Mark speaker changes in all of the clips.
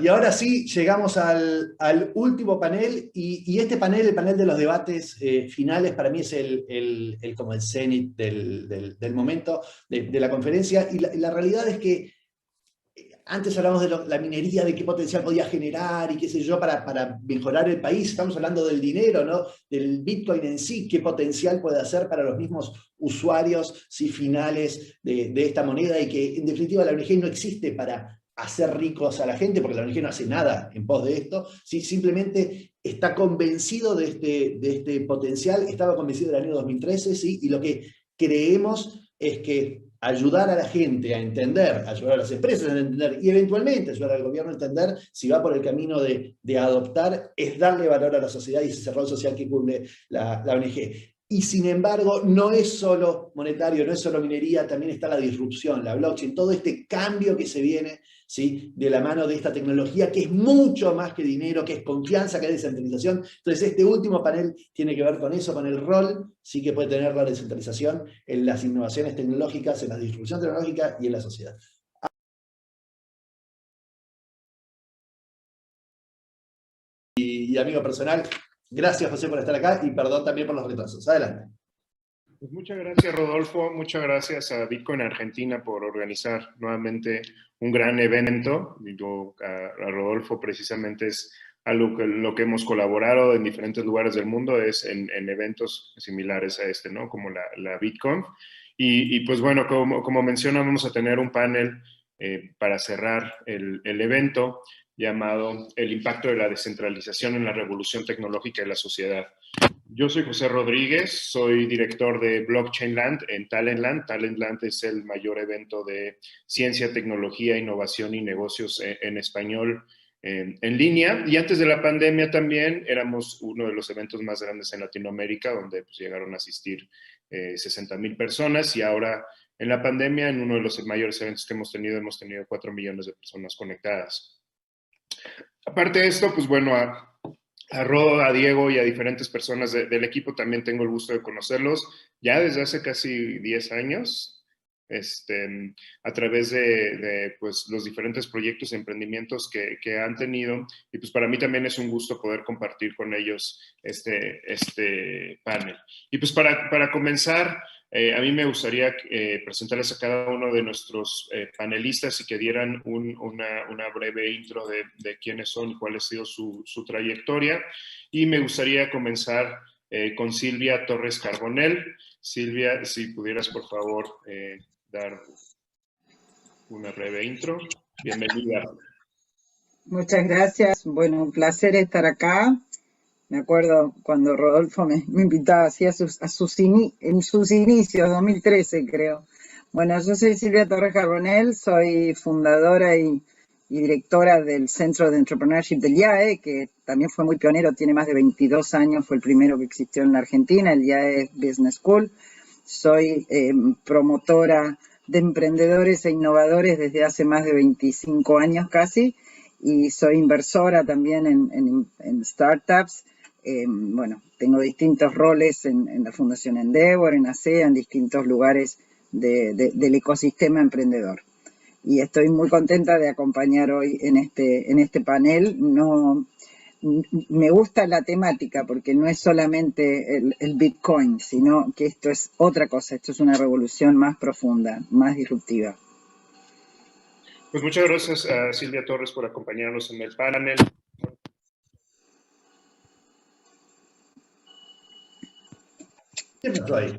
Speaker 1: Y ahora sí, llegamos al último panel, y este panel, el panel de los debates finales, para mí es como el cenit del momento de la conferencia, y la realidad es que antes hablamos de la minería, de qué potencial podía generar y qué sé yo para mejorar el país. Estamos hablando del dinero, ¿no? Del Bitcoin en sí, qué potencial puede hacer para los mismos usuarios sí, finales de esta moneda, y que en definitiva la ONG no existe para hacer ricos a la gente, porque la ONG no hace nada en pos de esto, ¿sí? Simplemente está convencido de este potencial, estaba convencido del año 2013, ¿sí? Y lo que creemos es que ayudar a la gente a entender, ayudar a las empresas a entender y eventualmente ayudar al gobierno a entender si va por el camino de adoptar, es darle valor a la sociedad y ese rol social que cumple la ONG. Y sin embargo, no es solo monetario, no es solo minería, también está la disrupción, la blockchain, todo este cambio que se viene, ¿sí? De la mano de esta tecnología, que es mucho más que dinero, que es confianza, que es descentralización. Entonces, este último panel tiene que ver con eso, con el rol sí que puede tener la descentralización en las innovaciones tecnológicas, en la disrupción tecnológica y en la sociedad. Y amigo personal, gracias José por estar acá y perdón también por los retrasos. Adelante.
Speaker 2: Pues muchas gracias, Rodolfo. Muchas gracias a Bitcoin Argentina por organizar nuevamente un gran evento. Digo, a Rodolfo precisamente es algo que lo que hemos colaborado en diferentes lugares del mundo, es en eventos similares a este, ¿no? Como la Bitcoin. Y pues bueno, como menciona, vamos a tener un panel para cerrar el evento llamado El impacto de la descentralización en la revolución tecnológica de la sociedad. Yo soy José Rodríguez, soy director de Blockchain Land en Talentland. Talentland es el mayor evento de ciencia, tecnología, innovación y negocios en español en línea. Y antes de la pandemia también éramos uno de los eventos más grandes en Latinoamérica, donde pues, llegaron a asistir 60,000 personas, y ahora en la pandemia, en uno de los mayores eventos que hemos tenido 4 millones de personas conectadas. Aparte de esto, pues bueno, a Rodo, a Diego y a diferentes personas del equipo también tengo el gusto de conocerlos ya desde hace casi 10 años, a través de pues, los diferentes proyectos y emprendimientos que han tenido, y pues para mí también es un gusto poder compartir con ellos este panel. Y pues para comenzar, a mí me gustaría presentarles a cada uno de nuestros panelistas y que dieran una breve intro de quiénes son y cuál ha sido su trayectoria. Y me gustaría comenzar con Silvia Torres Carbonell. Silvia, si pudieras, por favor, dar una breve intro. Bienvenida.
Speaker 3: Muchas gracias. Bueno, un placer estar acá. Me acuerdo cuando Rodolfo me invitaba así en sus inicios, 2013 creo. Bueno, yo soy Silvia Torres Carbonell, soy fundadora y directora del Centro de Entrepreneurship del IAE, que también fue muy pionero, tiene más de 22 años, fue el primero que existió en la Argentina, el IAE Business School. Soy promotora de emprendedores e innovadores desde hace más de 25 años casi, y soy inversora también en startups. Bueno, tengo distintos roles en la Fundación Endeavor, en ASEA, en distintos lugares del ecosistema emprendedor. Y estoy muy contenta de acompañar hoy en este panel. Me gusta la temática porque no es solamente el Bitcoin, sino que esto es otra cosa, esto es una revolución más profunda, más disruptiva.
Speaker 2: Pues muchas gracias a Silvia Torres por acompañarnos en el panel.
Speaker 1: ¿Quién me ahí?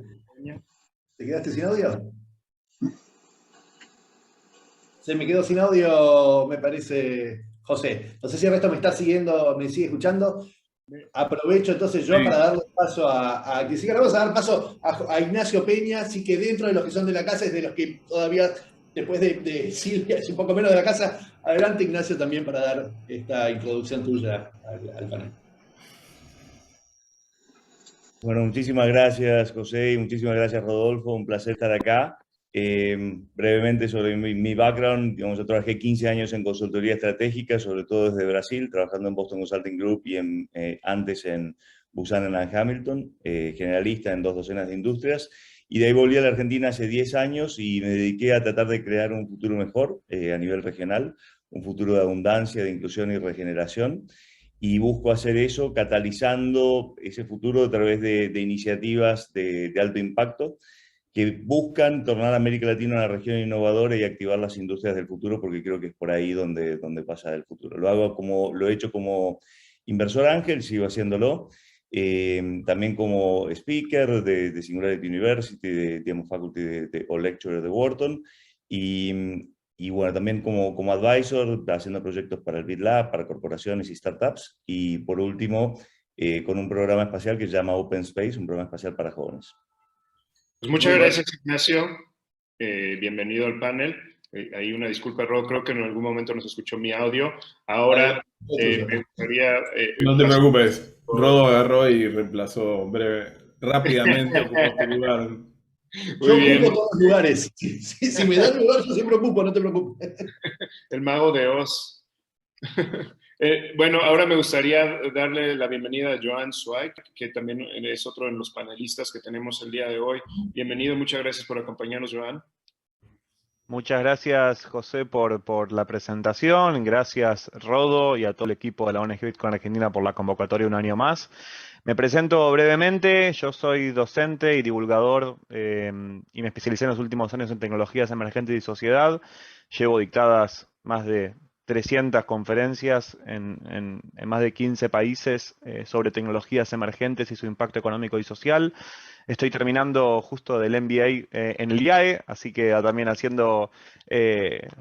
Speaker 1: ¿Te quedaste sin audio? Se me quedó sin audio, me parece, José. No sé si el resto me está siguiendo, me sigue escuchando. Aprovecho entonces yo para darle paso a que siga. Vamos a dar paso a Ignacio Peña, así que dentro de los que son de la casa es de los que todavía, después de Silvia, es un poco menos de la casa. Adelante, Ignacio, también para dar esta introducción tuya al panel.
Speaker 4: Bueno, muchísimas gracias, José, y muchísimas gracias, Rodolfo. Un placer estar acá. Brevemente sobre mi background, digamos, yo trabajé 15 años en consultoría estratégica, sobre todo desde Brasil, trabajando en Boston Consulting Group y antes en Buchanan & Hamilton, generalista en 2 docenas de industrias. Y de ahí volví a la Argentina hace 10 años y me dediqué a tratar de crear un futuro mejor a nivel regional, un futuro de abundancia, de inclusión y regeneración. Y busco hacer eso catalizando ese futuro a través de iniciativas de alto impacto que buscan tornar a América Latina una región innovadora y activar las industrias del futuro, porque creo que es por ahí donde pasa el futuro. Lo he hecho como inversor ángel, sigo haciéndolo, también como speaker de Singularity University, digamos, faculty o lecturer de Wharton, y bueno, también como advisor, haciendo proyectos para el BitLab, para corporaciones y startups, y por último, con un programa espacial que se llama Open Space, un programa espacial para jóvenes.
Speaker 2: Pues muchas gracias, Ignacio. Bienvenido al panel. Hay una disculpa, Rod, creo que en algún momento nos escuchó mi audio. Ahora me gustaría...
Speaker 5: no te preocupes, Rodo agarró y reemplazó rápidamente, ocupó tu lugar.
Speaker 1: Yo ocupo todos los lugares. Si me dan lugar, yo siempre ocupo, no te preocupes.
Speaker 2: El mago de Oz. Bueno, ahora me gustaría darle la bienvenida a Joan Zweig, que también es otro de los panelistas que tenemos el día de hoy. Bienvenido, muchas gracias por acompañarnos, Joan.
Speaker 6: Muchas gracias, José, por la presentación. Gracias, Rodo, y a todo el equipo de la ONG Bitcoin Argentina por la convocatoria un año más. Me presento brevemente. Yo soy docente y divulgador y me especialicé en los últimos años en tecnologías emergentes y sociedad. Llevo dictadas más de 300 conferencias en más de 15 países sobre tecnologías emergentes y su impacto económico y social. Estoy terminando justo del MBA en el IAE, así que también haciendo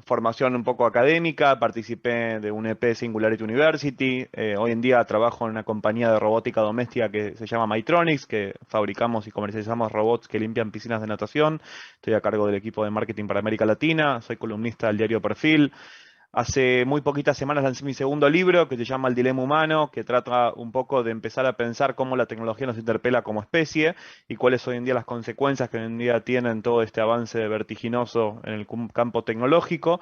Speaker 6: formación un poco académica. Participé de un EP Singularity University. Hoy en día trabajo en una compañía de robótica doméstica que se llama Mytronics, que fabricamos y comercializamos robots que limpian piscinas de natación. Estoy a cargo del equipo de marketing para América Latina. Soy columnista del diario Perfil. Hace muy poquitas semanas lancé mi segundo libro, que se llama El Dilema Humano, que trata un poco de empezar a pensar cómo la tecnología nos interpela como especie y cuáles hoy en día las consecuencias que hoy en día tienen todo este avance vertiginoso en el campo tecnológico.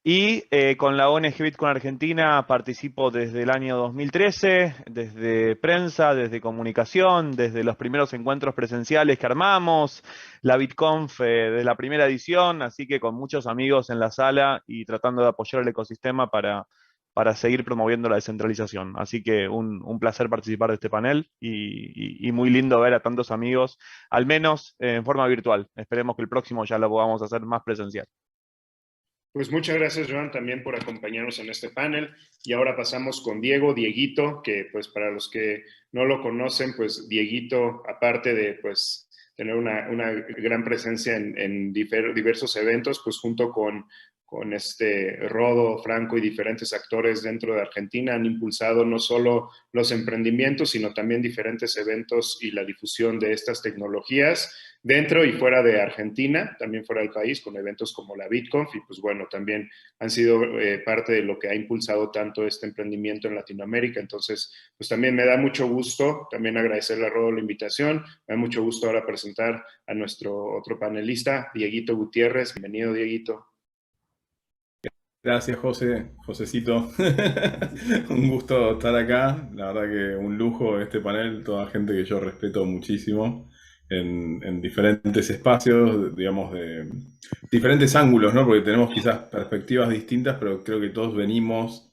Speaker 6: Y con la ONG Bitcoin Argentina participo desde el año 2013, desde prensa, desde comunicación, desde los primeros encuentros presenciales que armamos, la BitConf desde la primera edición, así que con muchos amigos en la sala y tratando de apoyar el ecosistema para seguir promoviendo la descentralización. Así que un placer participar de este panel y muy lindo ver a tantos amigos, al menos en forma virtual. Esperemos que el próximo ya lo podamos hacer más presencial.
Speaker 2: Pues muchas gracias, Joan, también por acompañarnos en este panel. Y ahora pasamos con Dieguito, que pues para los que no lo conocen, pues Dieguito, aparte de pues tener una gran presencia en diversos eventos, pues junto con Rodo, Franco y diferentes actores dentro de Argentina han impulsado no solo los emprendimientos, sino también diferentes eventos y la difusión de estas tecnologías dentro y fuera de Argentina, también fuera del país, con eventos como la BitConf, y pues bueno, también han sido parte de lo que ha impulsado tanto este emprendimiento en Latinoamérica. Entonces, pues también me da mucho gusto, también agradecerle a Rodo la invitación, me da mucho gusto ahora presentar a nuestro otro panelista, Dieguito Gutiérrez. Bienvenido, Dieguito.
Speaker 5: Gracias, Josecito. Un gusto estar acá. La verdad que un lujo este panel, toda gente que yo respeto muchísimo en diferentes espacios, digamos, de diferentes ángulos, ¿no? Porque tenemos quizás perspectivas distintas, pero creo que todos venimos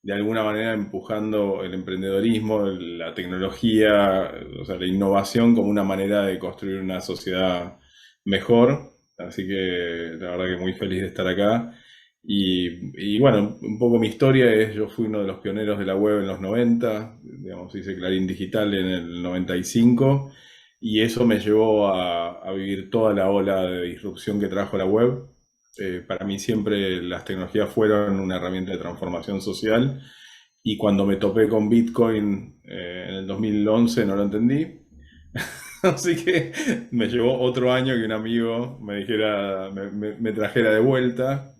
Speaker 5: de alguna manera empujando el emprendedorismo, la tecnología, o sea, la innovación como una manera de construir una sociedad mejor. Así que la verdad que muy feliz de estar acá. Y bueno, un poco mi historia es, yo fui uno de los pioneros de la web en los 90, digamos, hice Clarín Digital en el 95, y eso me llevó a vivir toda la ola de disrupción que trajo la web. Para mí siempre las tecnologías fueron una herramienta de transformación social, y cuando me topé con Bitcoin en el 2011 no lo entendí. Así que me llevó otro año que un amigo me dijera, me trajera de vuelta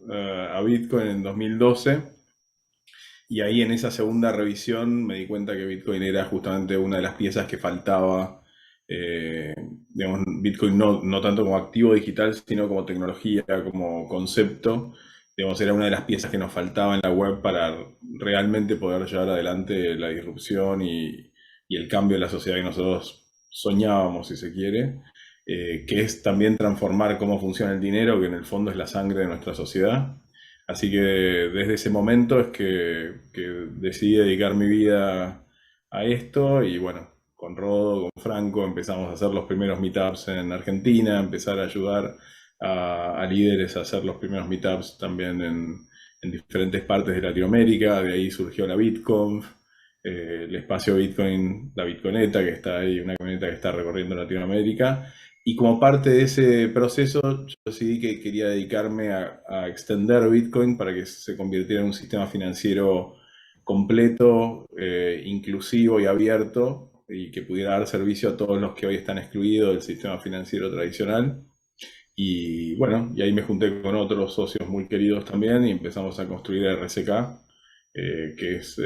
Speaker 5: a Bitcoin en 2012. Y ahí en esa segunda revisión me di cuenta que Bitcoin era justamente una de las piezas que faltaba. Digamos, Bitcoin no tanto como activo digital, sino como tecnología, como concepto. Digamos, era una de las piezas que nos faltaba en la web para realmente poder llevar adelante la disrupción y el cambio de la sociedad que nosotros soñábamos, si se quiere, que es también transformar cómo funciona el dinero, que en el fondo es la sangre de nuestra sociedad. Así que desde ese momento es que decidí dedicar mi vida a esto y bueno, con Rodo, con Franco empezamos a hacer los primeros meetups en Argentina, empezar a ayudar a líderes a hacer los primeros meetups también en diferentes partes de Latinoamérica. De ahí surgió la BitConf, el espacio Bitcoin, la Bitconeta, que está ahí, una camioneta que está recorriendo Latinoamérica. Y como parte de ese proceso, yo decidí que quería dedicarme a extender Bitcoin para que se convirtiera en un sistema financiero completo, inclusivo y abierto, y que pudiera dar servicio a todos los que hoy están excluidos del sistema financiero tradicional. Y bueno, y ahí me junté con otros socios muy queridos también y empezamos a construir RSK, que es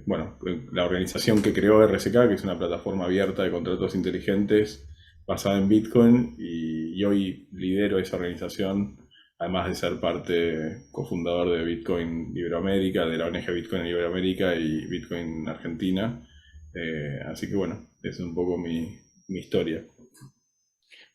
Speaker 5: bueno, la organización que creó RSK, que es una plataforma abierta de contratos inteligentes basada en Bitcoin, y hoy lidero esa organización, además de ser parte cofundador de Bitcoin Iberoamérica, de la ONG Bitcoin en Iberoamérica y Bitcoin Argentina. Así que bueno, esa es un poco mi historia.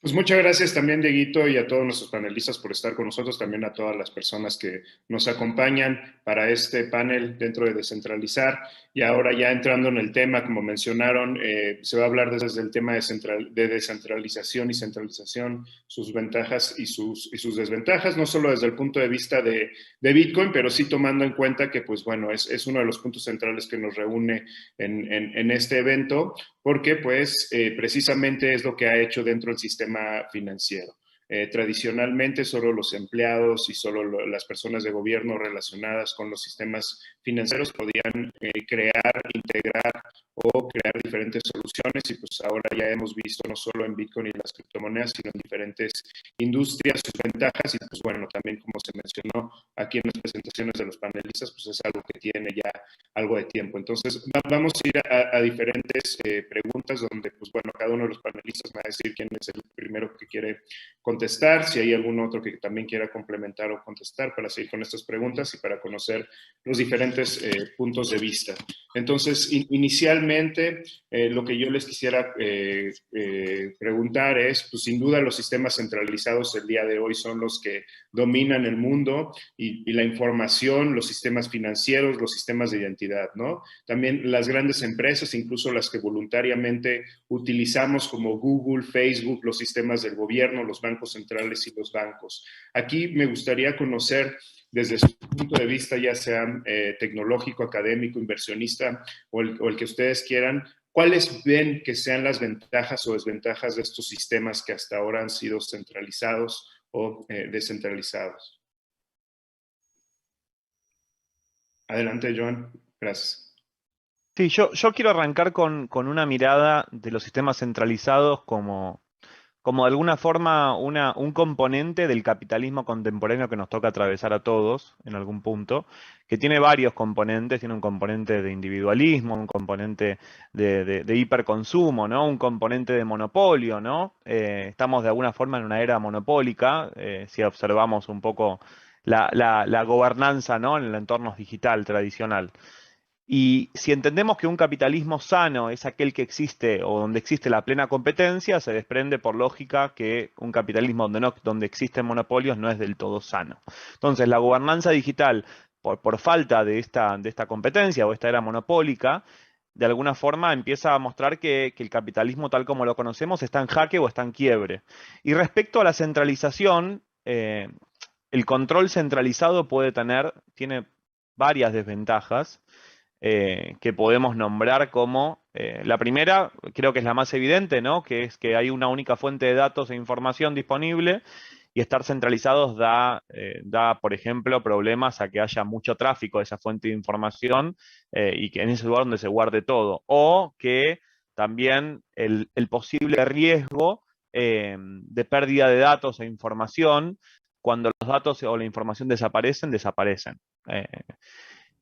Speaker 2: Pues muchas gracias también, Dieguito, y a todos nuestros panelistas por estar con nosotros, también a todas las personas que nos acompañan para este panel dentro de Descentralizar. Y ahora ya entrando en el tema, como mencionaron, se va a hablar desde el tema de descentralización y centralización, sus ventajas y sus desventajas, no solo desde el punto de vista de Bitcoin, pero sí tomando en cuenta que, pues bueno, es uno de los puntos centrales que nos reúne en este evento, porque pues precisamente es lo que ha hecho dentro del sistema financiero. Tradicionalmente solo los empleados y solo las personas de gobierno relacionadas con los sistemas financieros podían crear, integrar o crear diferentes soluciones, y pues ahora ya hemos visto no solo en Bitcoin y las criptomonedas, sino en diferentes industrias sus ventajas, y pues bueno, también como se mencionó aquí en las presentaciones de los panelistas, pues es algo que tiene ya algo de tiempo. Entonces vamos a ir a diferentes preguntas donde pues bueno, cada uno de los panelistas va a decir quién es el primero que quiere contestar, si hay algún otro que también quiera complementar o contestar, para seguir con estas preguntas y para conocer los diferentes puntos de vista. Entonces, inicialmente, lo que yo les quisiera preguntar es, pues sin duda los sistemas centralizados el día de hoy son los que dominan el mundo, y la información, los sistemas financieros, los sistemas de identidad, ¿no? También las grandes empresas, incluso las que voluntariamente utilizamos como Google, Facebook, los sistemas del gobierno, los bancos centrales y los bancos. Aquí me gustaría conocer desde su punto de vista, ya sea tecnológico, académico, inversionista o el que ustedes quieran, ¿cuáles ven que sean las ventajas o desventajas de estos sistemas que hasta ahora han sido centralizados o descentralizados? Adelante, Joan. Gracias.
Speaker 6: Sí, yo quiero arrancar con una mirada de los sistemas centralizados como de alguna forma un componente del capitalismo contemporáneo que nos toca atravesar a todos en algún punto, que tiene varios componentes, tiene un componente de individualismo, un componente de hiperconsumo, ¿no? Un componente de monopolio, ¿no? Estamos de alguna forma en una era monopólica, si observamos un poco la gobernanza, ¿no? En el entorno digital tradicional. Y si entendemos que un capitalismo sano es aquel que existe o donde existe la plena competencia, se desprende por lógica que un capitalismo donde existen monopolios no es del todo sano. Entonces, la gobernanza digital, por falta de esta competencia o esta era monopólica, de alguna forma empieza a mostrar que el capitalismo tal como lo conocemos está en jaque o está en quiebre. Y respecto a la centralización, el control centralizado tiene varias desventajas que podemos nombrar como la primera, creo que es la más evidente, ¿no? Que es que hay una única fuente de datos e información disponible, y estar centralizados da, por ejemplo, problemas a que haya mucho tráfico de esa fuente de información y que en ese lugar donde se guarde todo, o que también el posible riesgo de pérdida de datos e información, cuando los datos o la información desaparecen.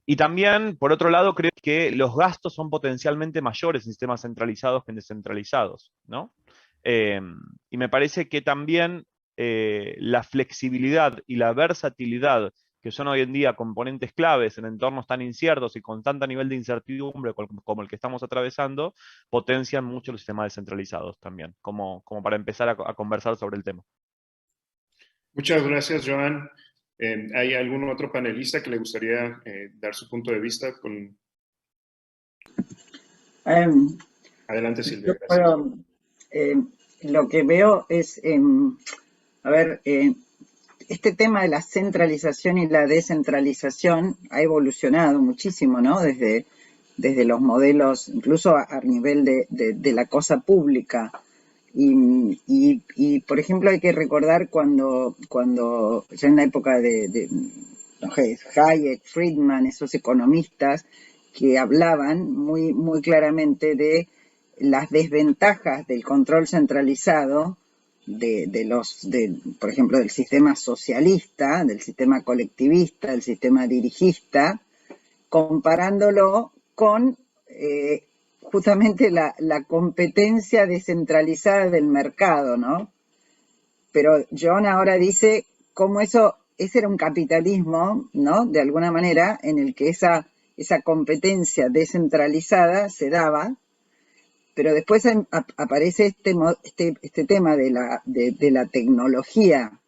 Speaker 6: Y también, por otro lado, creo que los gastos son potencialmente mayores en sistemas centralizados que en descentralizados, ¿no? Y me parece que también la flexibilidad y la versatilidad, que son hoy en día componentes claves en entornos tan inciertos y con tanto nivel de incertidumbre como el que estamos atravesando, potencian mucho los sistemas descentralizados también, como para empezar a conversar sobre el tema.
Speaker 2: Muchas gracias, Joan. ¿Hay algún otro panelista que le gustaría dar su punto de vista? Adelante, Silvia. Gracias.
Speaker 3: Bueno, lo que veo es, a ver, este tema de la centralización y la descentralización ha evolucionado muchísimo, ¿no? Desde los modelos, incluso a nivel de la cosa pública. Y, por ejemplo, hay que recordar cuando ya en la época de no sé, Hayek, Friedman, esos economistas que hablaban muy, muy claramente de las desventajas del control centralizado por ejemplo, del sistema socialista, del sistema colectivista, del sistema dirigista, comparándolo con justamente la competencia descentralizada del mercado, ¿no? Pero John ahora dice cómo ese era un capitalismo, ¿no? De alguna manera, en el que esa competencia descentralizada se daba, pero después aparece este tema de la tecnología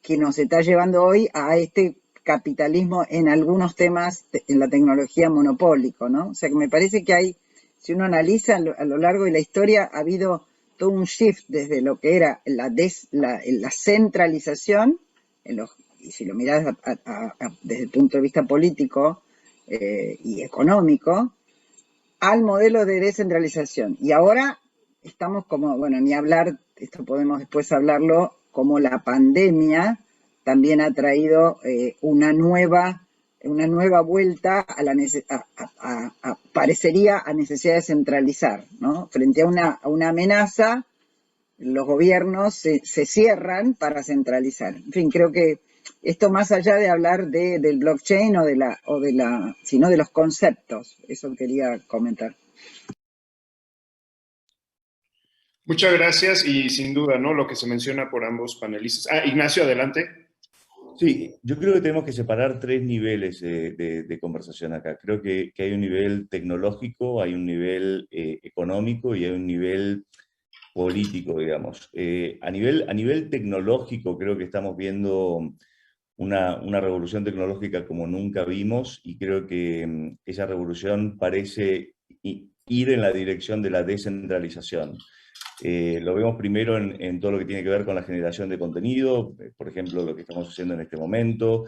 Speaker 3: que nos está llevando hoy a este capitalismo en algunos temas, en la tecnología monopólico, ¿no? O sea que me parece que hay, si uno analiza a lo largo de la historia, ha habido todo un shift desde lo que era la centralización, y si lo mirás desde el punto de vista político y económico, al modelo de descentralización. Y ahora estamos como, bueno, ni hablar, esto podemos después hablarlo, como la pandemia también ha traído una nueva vuelta parecería a necesidad de centralizar, ¿no? Frente a una amenaza, los gobiernos se cierran para centralizar. En fin, creo que esto, más allá de hablar del blockchain sino de los conceptos, eso quería comentar.
Speaker 2: Muchas gracias y sin duda, ¿no? Lo que se menciona por ambos panelistas. Ignacio, adelante.
Speaker 4: Sí, yo creo que tenemos que separar tres niveles de conversación acá. Creo que hay un nivel tecnológico, hay un nivel económico y hay un nivel político, digamos. A nivel tecnológico creo que estamos viendo una revolución tecnológica como nunca vimos, y creo que esa revolución parece ir en la dirección de la descentralización. Lo vemos primero en todo lo que tiene que ver con la generación de contenido, por ejemplo, lo que estamos haciendo en este momento,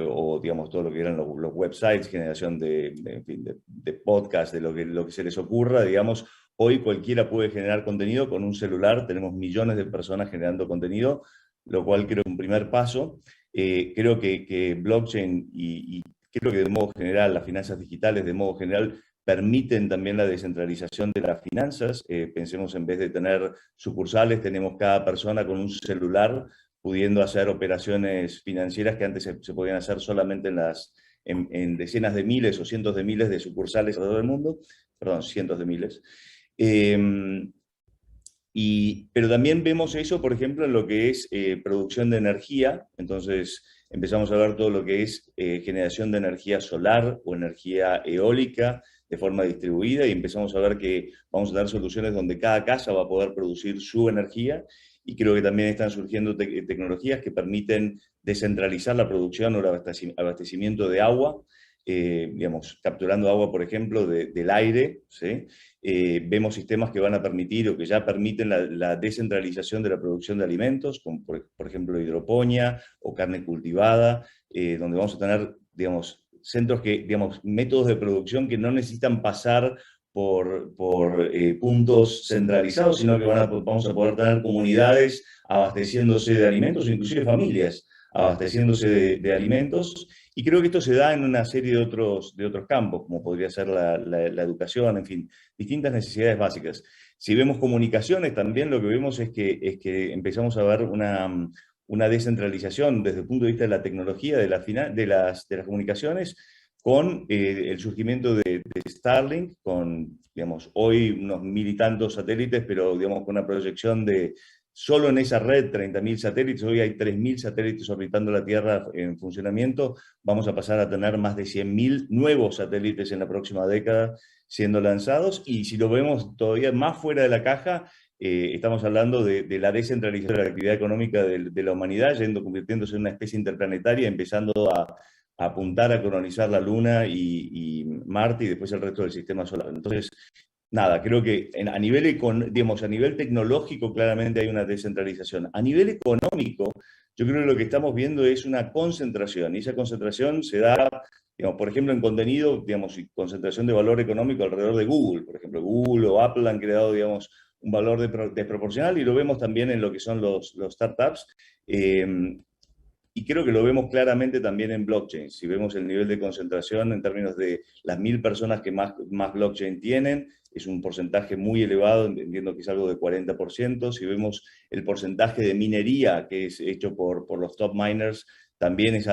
Speaker 4: o digamos todo lo que eran los websites, generación de podcast, de lo que se les ocurra, digamos. Hoy cualquiera puede generar contenido con un celular, tenemos millones de personas generando contenido, lo cual creo que es un primer paso. Creo que blockchain y creo que de modo general las finanzas digitales de modo general permiten también la descentralización de las finanzas. Pensemos, en vez de tener sucursales, tenemos cada persona con un celular pudiendo hacer operaciones financieras que antes se podían hacer solamente en decenas de miles o cientos de miles de sucursales alrededor del mundo. Perdón, cientos de miles. Pero también vemos eso, por ejemplo, en lo que es producción de energía. Entonces empezamos a ver todo lo que es generación de energía solar o energía eólica de forma distribuida, y empezamos a ver que vamos a dar soluciones donde cada casa va a poder producir su energía, y creo que también están surgiendo tecnologías que permiten descentralizar la producción o el abastecimiento de agua, digamos, capturando agua, por ejemplo, del aire, ¿sí? Vemos sistemas que van a permitir o que ya permiten la descentralización de la producción de alimentos, como por ejemplo hidroponía o carne cultivada, donde vamos a tener, digamos, centros digamos, métodos de producción que no necesitan pasar por puntos centralizados, sino que vamos a poder tener comunidades abasteciéndose de alimentos, inclusive familias abasteciéndose de alimentos. Y creo que esto se da en una serie de otros campos, como podría ser la educación, en fin, distintas necesidades básicas. Si vemos comunicaciones, también lo que vemos es que empezamos a ver una descentralización desde el punto de vista de la tecnología, de las comunicaciones, con el surgimiento de Starlink, con, digamos, hoy unos 1000 y tantos satélites, pero, digamos, con una proyección de solo en esa red 30.000 satélites. Hoy hay 3.000 satélites orbitando la Tierra en funcionamiento. Vamos a pasar a tener más de 100.000 nuevos satélites en la próxima década siendo lanzados. Y si lo vemos todavía más fuera de la caja, estamos hablando de la descentralización de la actividad económica de la humanidad, convirtiéndose en una especie interplanetaria, empezando a apuntar a colonizar la Luna y Marte y después el resto del sistema solar. Entonces, nada, creo que a nivel tecnológico claramente hay una descentralización. A nivel económico, yo creo que lo que estamos viendo es una concentración, y esa concentración se da, digamos, por ejemplo, en contenido, digamos, y concentración de valor económico alrededor de Google. Por ejemplo, Google o Apple han creado, digamos, un valor desproporcional, y lo vemos también en lo que son los startups. Y creo que lo vemos claramente también en blockchain. Si vemos el nivel de concentración en términos de las 1000 personas que más blockchain tienen, es un porcentaje muy elevado, entiendo que es algo de 40%. Si vemos el porcentaje de minería que es hecho por los top miners, también es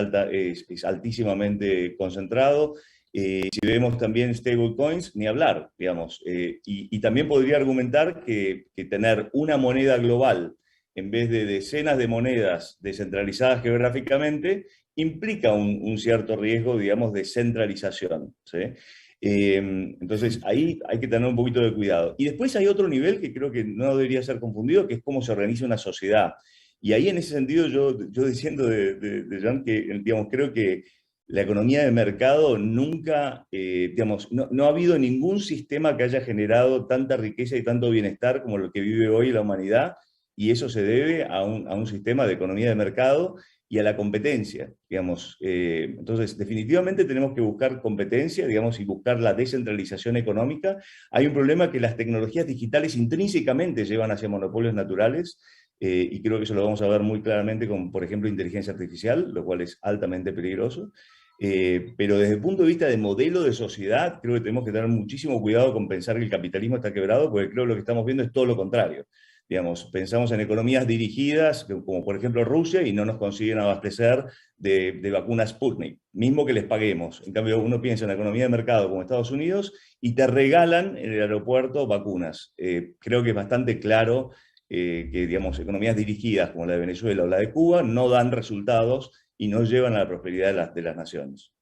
Speaker 4: altísimamente concentrado. Si vemos también stablecoins, ni hablar, digamos. Y también podría argumentar que tener una moneda global en vez de decenas de monedas descentralizadas geográficamente, implica un cierto riesgo, digamos, de centralización, ¿sí? Entonces, ahí hay que tener un poquito de cuidado. Y después hay otro nivel que creo que no debería ser confundido, que es cómo se organiza una sociedad. Y ahí, en ese sentido, yo diciendo de John, que, digamos, creo que la economía de mercado nunca, digamos, no ha habido ningún sistema que haya generado tanta riqueza y tanto bienestar como lo que vive hoy la humanidad, y eso se debe a un sistema de economía de mercado y a la competencia, digamos. Entonces, definitivamente tenemos que buscar competencia, digamos, y buscar la descentralización económica. Hay un problema que las tecnologías digitales intrínsecamente llevan hacia monopolios naturales, y creo que eso lo vamos a ver muy claramente con, por ejemplo, inteligencia artificial, lo cual es altamente peligroso. Pero desde el punto de vista de modelo de sociedad, creo que tenemos que tener muchísimo cuidado con pensar que el capitalismo está quebrado, porque creo que lo que estamos viendo es todo lo contrario. Digamos, pensamos en economías dirigidas, como por ejemplo Rusia, y no nos consiguen abastecer de vacunas Sputnik, mismo que les paguemos. En cambio, uno piensa en la economía de mercado como Estados Unidos y te regalan en el aeropuerto vacunas. Creo que es bastante claro que, digamos, economías dirigidas como la de Venezuela o la de Cuba no dan resultados y no llevan a la prosperidad de las naciones.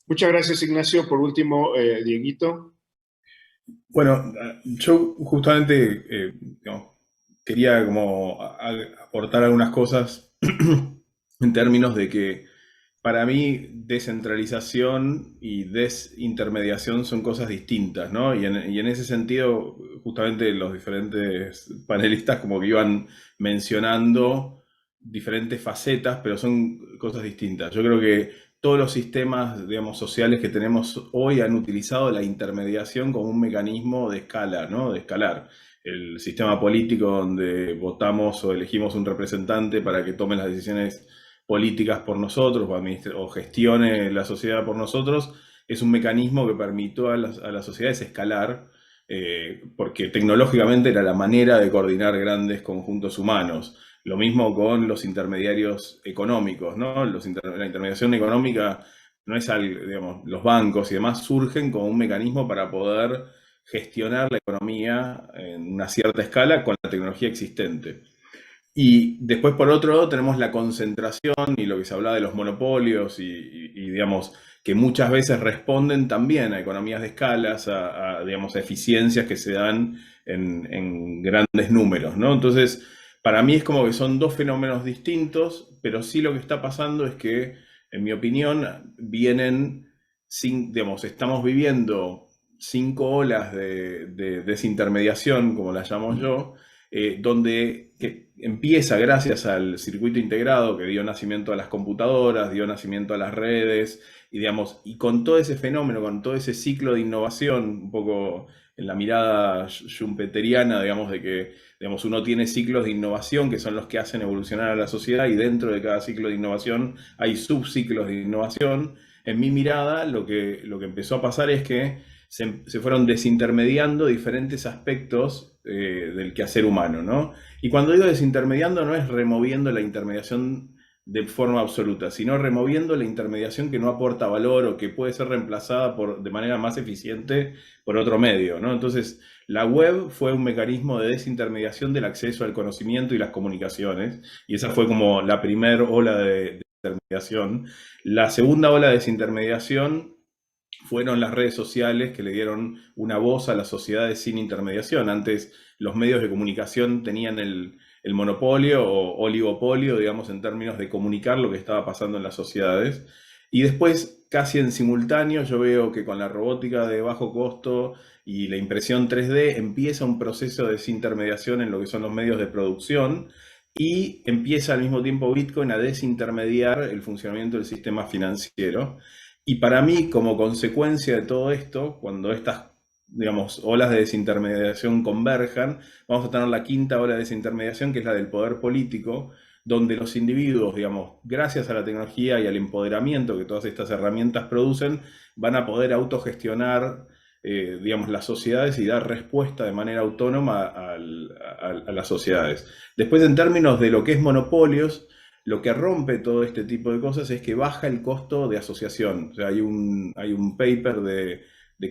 Speaker 2: Muchas gracias, Ignacio. Por último, Dieguito.
Speaker 5: Bueno, yo justamente digamos, quería como aportar algunas cosas en términos de que para mí descentralización y desintermediación son cosas distintas, ¿no? Y en ese sentido, justamente los diferentes panelistas como que iban mencionando diferentes facetas, pero son cosas distintas. Yo creo que todos los sistemas, digamos, sociales que tenemos hoy han utilizado la intermediación como un mecanismo de escala, ¿no? De escalar. El sistema político donde votamos o elegimos un representante para que tome las decisiones políticas por nosotros o gestione la sociedad por nosotros, es un mecanismo que permitió a las sociedades escalar, porque tecnológicamente era la manera de coordinar grandes conjuntos humanos. Lo mismo con los intermediarios económicos, ¿no? La intermediación económica no es algo, digamos, los bancos y demás surgen como un mecanismo para poder gestionar la economía en una cierta escala con la tecnología existente. Y después, por otro lado, tenemos la concentración y lo que se habla de los monopolios y digamos, que muchas veces responden también a economías de escalas, digamos, a eficiencias que se dan en grandes números, ¿no? Entonces, para mí es como que son dos fenómenos distintos, pero sí lo que está pasando es que, en mi opinión, digamos, estamos viviendo 5 olas de desintermediación, como las llamo yo, donde empieza gracias al circuito integrado que dio nacimiento a las computadoras, dio nacimiento a las redes, y digamos, y con todo ese fenómeno, con todo ese ciclo de innovación, un poco en la mirada schumpeteriana, digamos, de que, digamos, uno tiene ciclos de innovación que son los que hacen evolucionar a la sociedad, y dentro de cada ciclo de innovación hay subciclos de innovación. En mi mirada, lo que empezó a pasar es que se fueron desintermediando diferentes aspectos del quehacer humano, ¿no? Y cuando digo desintermediando, no es removiendo la intermediación de forma absoluta, sino removiendo la intermediación que no aporta valor o que puede ser reemplazada de manera más eficiente por otro medio, ¿no? Entonces, la web fue un mecanismo de desintermediación del acceso al conocimiento y las comunicaciones, y esa fue como la primera ola de desintermediación. La segunda ola de desintermediación fueron las redes sociales que le dieron una voz a las sociedades sin intermediación. Antes los medios de comunicación tenían el monopolio o oligopolio, digamos, en términos de comunicar lo que estaba pasando en las sociedades. Y después, casi en simultáneo, yo veo que con la robótica de bajo costo y la impresión 3D empieza un proceso de desintermediación en lo que son los medios de producción y empieza al mismo tiempo Bitcoin a desintermediar el funcionamiento del sistema financiero. Y para mí, como consecuencia de todo esto, cuando estas, digamos, olas de desintermediación converjan, vamos a tener la quinta ola de desintermediación, que es la del poder político, donde los individuos, digamos, gracias a la tecnología y al empoderamiento que todas estas herramientas producen, van a poder autogestionar, digamos, las sociedades y dar respuesta de manera autónoma a las sociedades. Después, en términos de lo que es monopolios, lo que rompe todo este tipo de cosas es que baja el costo de asociación. O sea, hay un paper de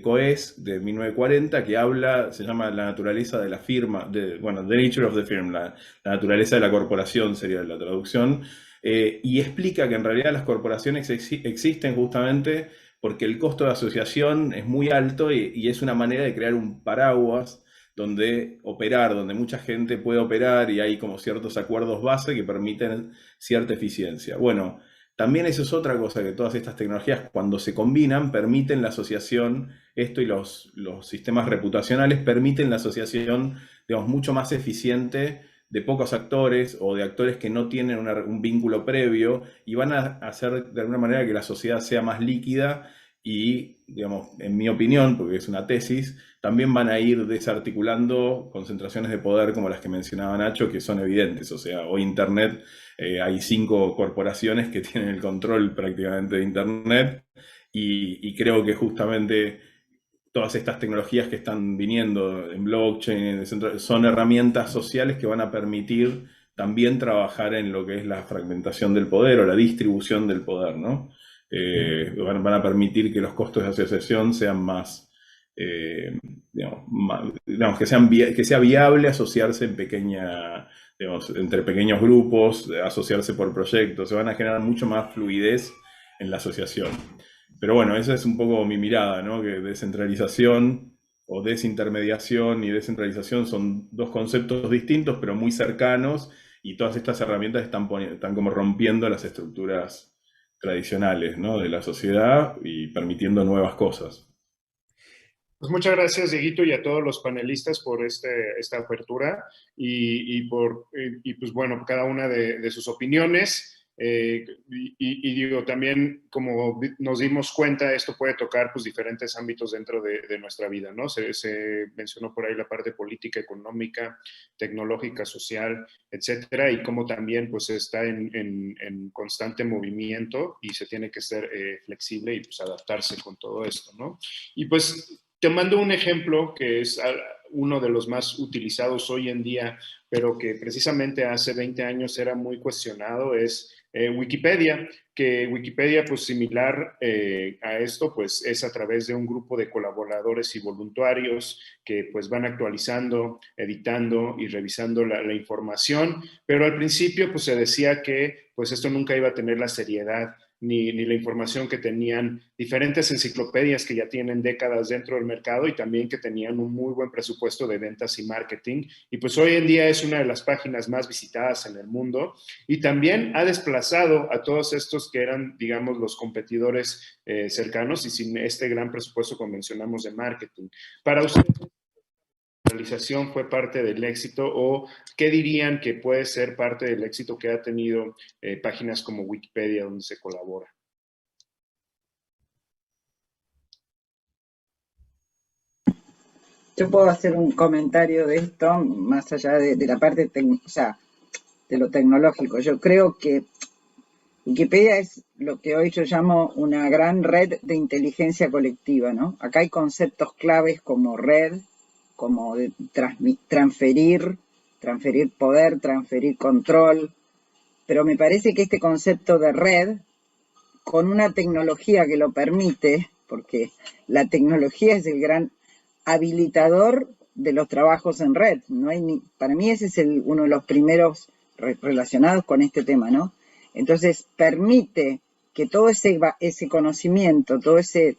Speaker 5: Coase de 1940 que habla, se llama La naturaleza de la firma, The Nature of the Firm, la naturaleza de la corporación sería la traducción, y explica que en realidad las corporaciones existen justamente porque el costo de asociación es muy alto y es una manera de crear un paraguas donde mucha gente puede operar y hay como ciertos acuerdos base que permiten cierta eficiencia. Bueno, también eso es otra cosa, que todas estas tecnologías cuando se combinan permiten la asociación, esto y los sistemas reputacionales permiten la asociación, digamos, mucho más eficiente de pocos actores o de actores que no tienen un vínculo previo y van a hacer de alguna manera que la sociedad sea más líquida y, digamos, en mi opinión, porque es una tesis, también van a ir desarticulando concentraciones de poder como las que mencionaba Nacho, que son evidentes. O sea, hoy Internet, hay 5 corporaciones que tienen el control prácticamente de Internet y creo que justamente todas estas tecnologías que están viniendo en blockchain, son herramientas sociales que van a permitir también trabajar en lo que es la fragmentación del poder o la distribución del poder, ¿no? Van a permitir que los costos de asociación sean más, digamos, que sea viable asociarse entre pequeños grupos, asociarse por proyectos, se van a generar mucho más fluidez en la asociación. Pero bueno, esa es un poco mi mirada, ¿no? Que descentralización o desintermediación y descentralización son dos conceptos distintos, pero muy cercanos, y todas estas herramientas están como rompiendo las estructuras tradicionales, ¿no? De la sociedad y permitiendo nuevas cosas.
Speaker 2: Pues muchas gracias, Dieguito, y a todos los panelistas por esta apertura y pues bueno, cada una de sus opiniones. Digo, también como nos dimos cuenta, esto puede tocar pues diferentes ámbitos dentro de nuestra vida, ¿no? Se mencionó por ahí la parte política, económica, tecnológica, social, etcétera, y cómo también pues está en constante movimiento y se tiene que ser flexible y pues adaptarse con todo esto, ¿no? Y pues te mando un ejemplo que es uno de los más utilizados hoy en día, pero que precisamente hace 20 años era muy cuestionado, es Wikipedia, que Wikipedia, pues similar a esto, pues es a través de un grupo de colaboradores y voluntarios que pues van actualizando, editando y revisando la información, pero al principio pues se decía que pues esto nunca iba a tener la seriedad ni la información que tenían diferentes enciclopedias que ya tienen décadas dentro del mercado y también que tenían un muy buen presupuesto de ventas y marketing. Y pues hoy en día es una de las páginas más visitadas en el mundo y también ha desplazado a todos estos que eran, digamos, los competidores cercanos y sin este gran presupuesto que mencionamos de marketing. Para ustedes, ¿realización fue parte del éxito o qué dirían que puede ser parte del éxito que ha tenido páginas como Wikipedia donde se colabora?
Speaker 3: Yo puedo hacer un comentario de esto, más allá de la parte, o sea, de lo tecnológico. Yo creo que Wikipedia es lo que hoy yo llamo una gran red de inteligencia colectiva, ¿no? Acá hay conceptos claves como red, como de transferir poder, transferir control, pero me parece que este concepto de red, con una tecnología que lo permite, porque la tecnología es el gran habilitador de los trabajos en red, no hay para mí ese es uno de los primeros relacionados con este tema, ¿no? Entonces permite que todo ese conocimiento, todo ese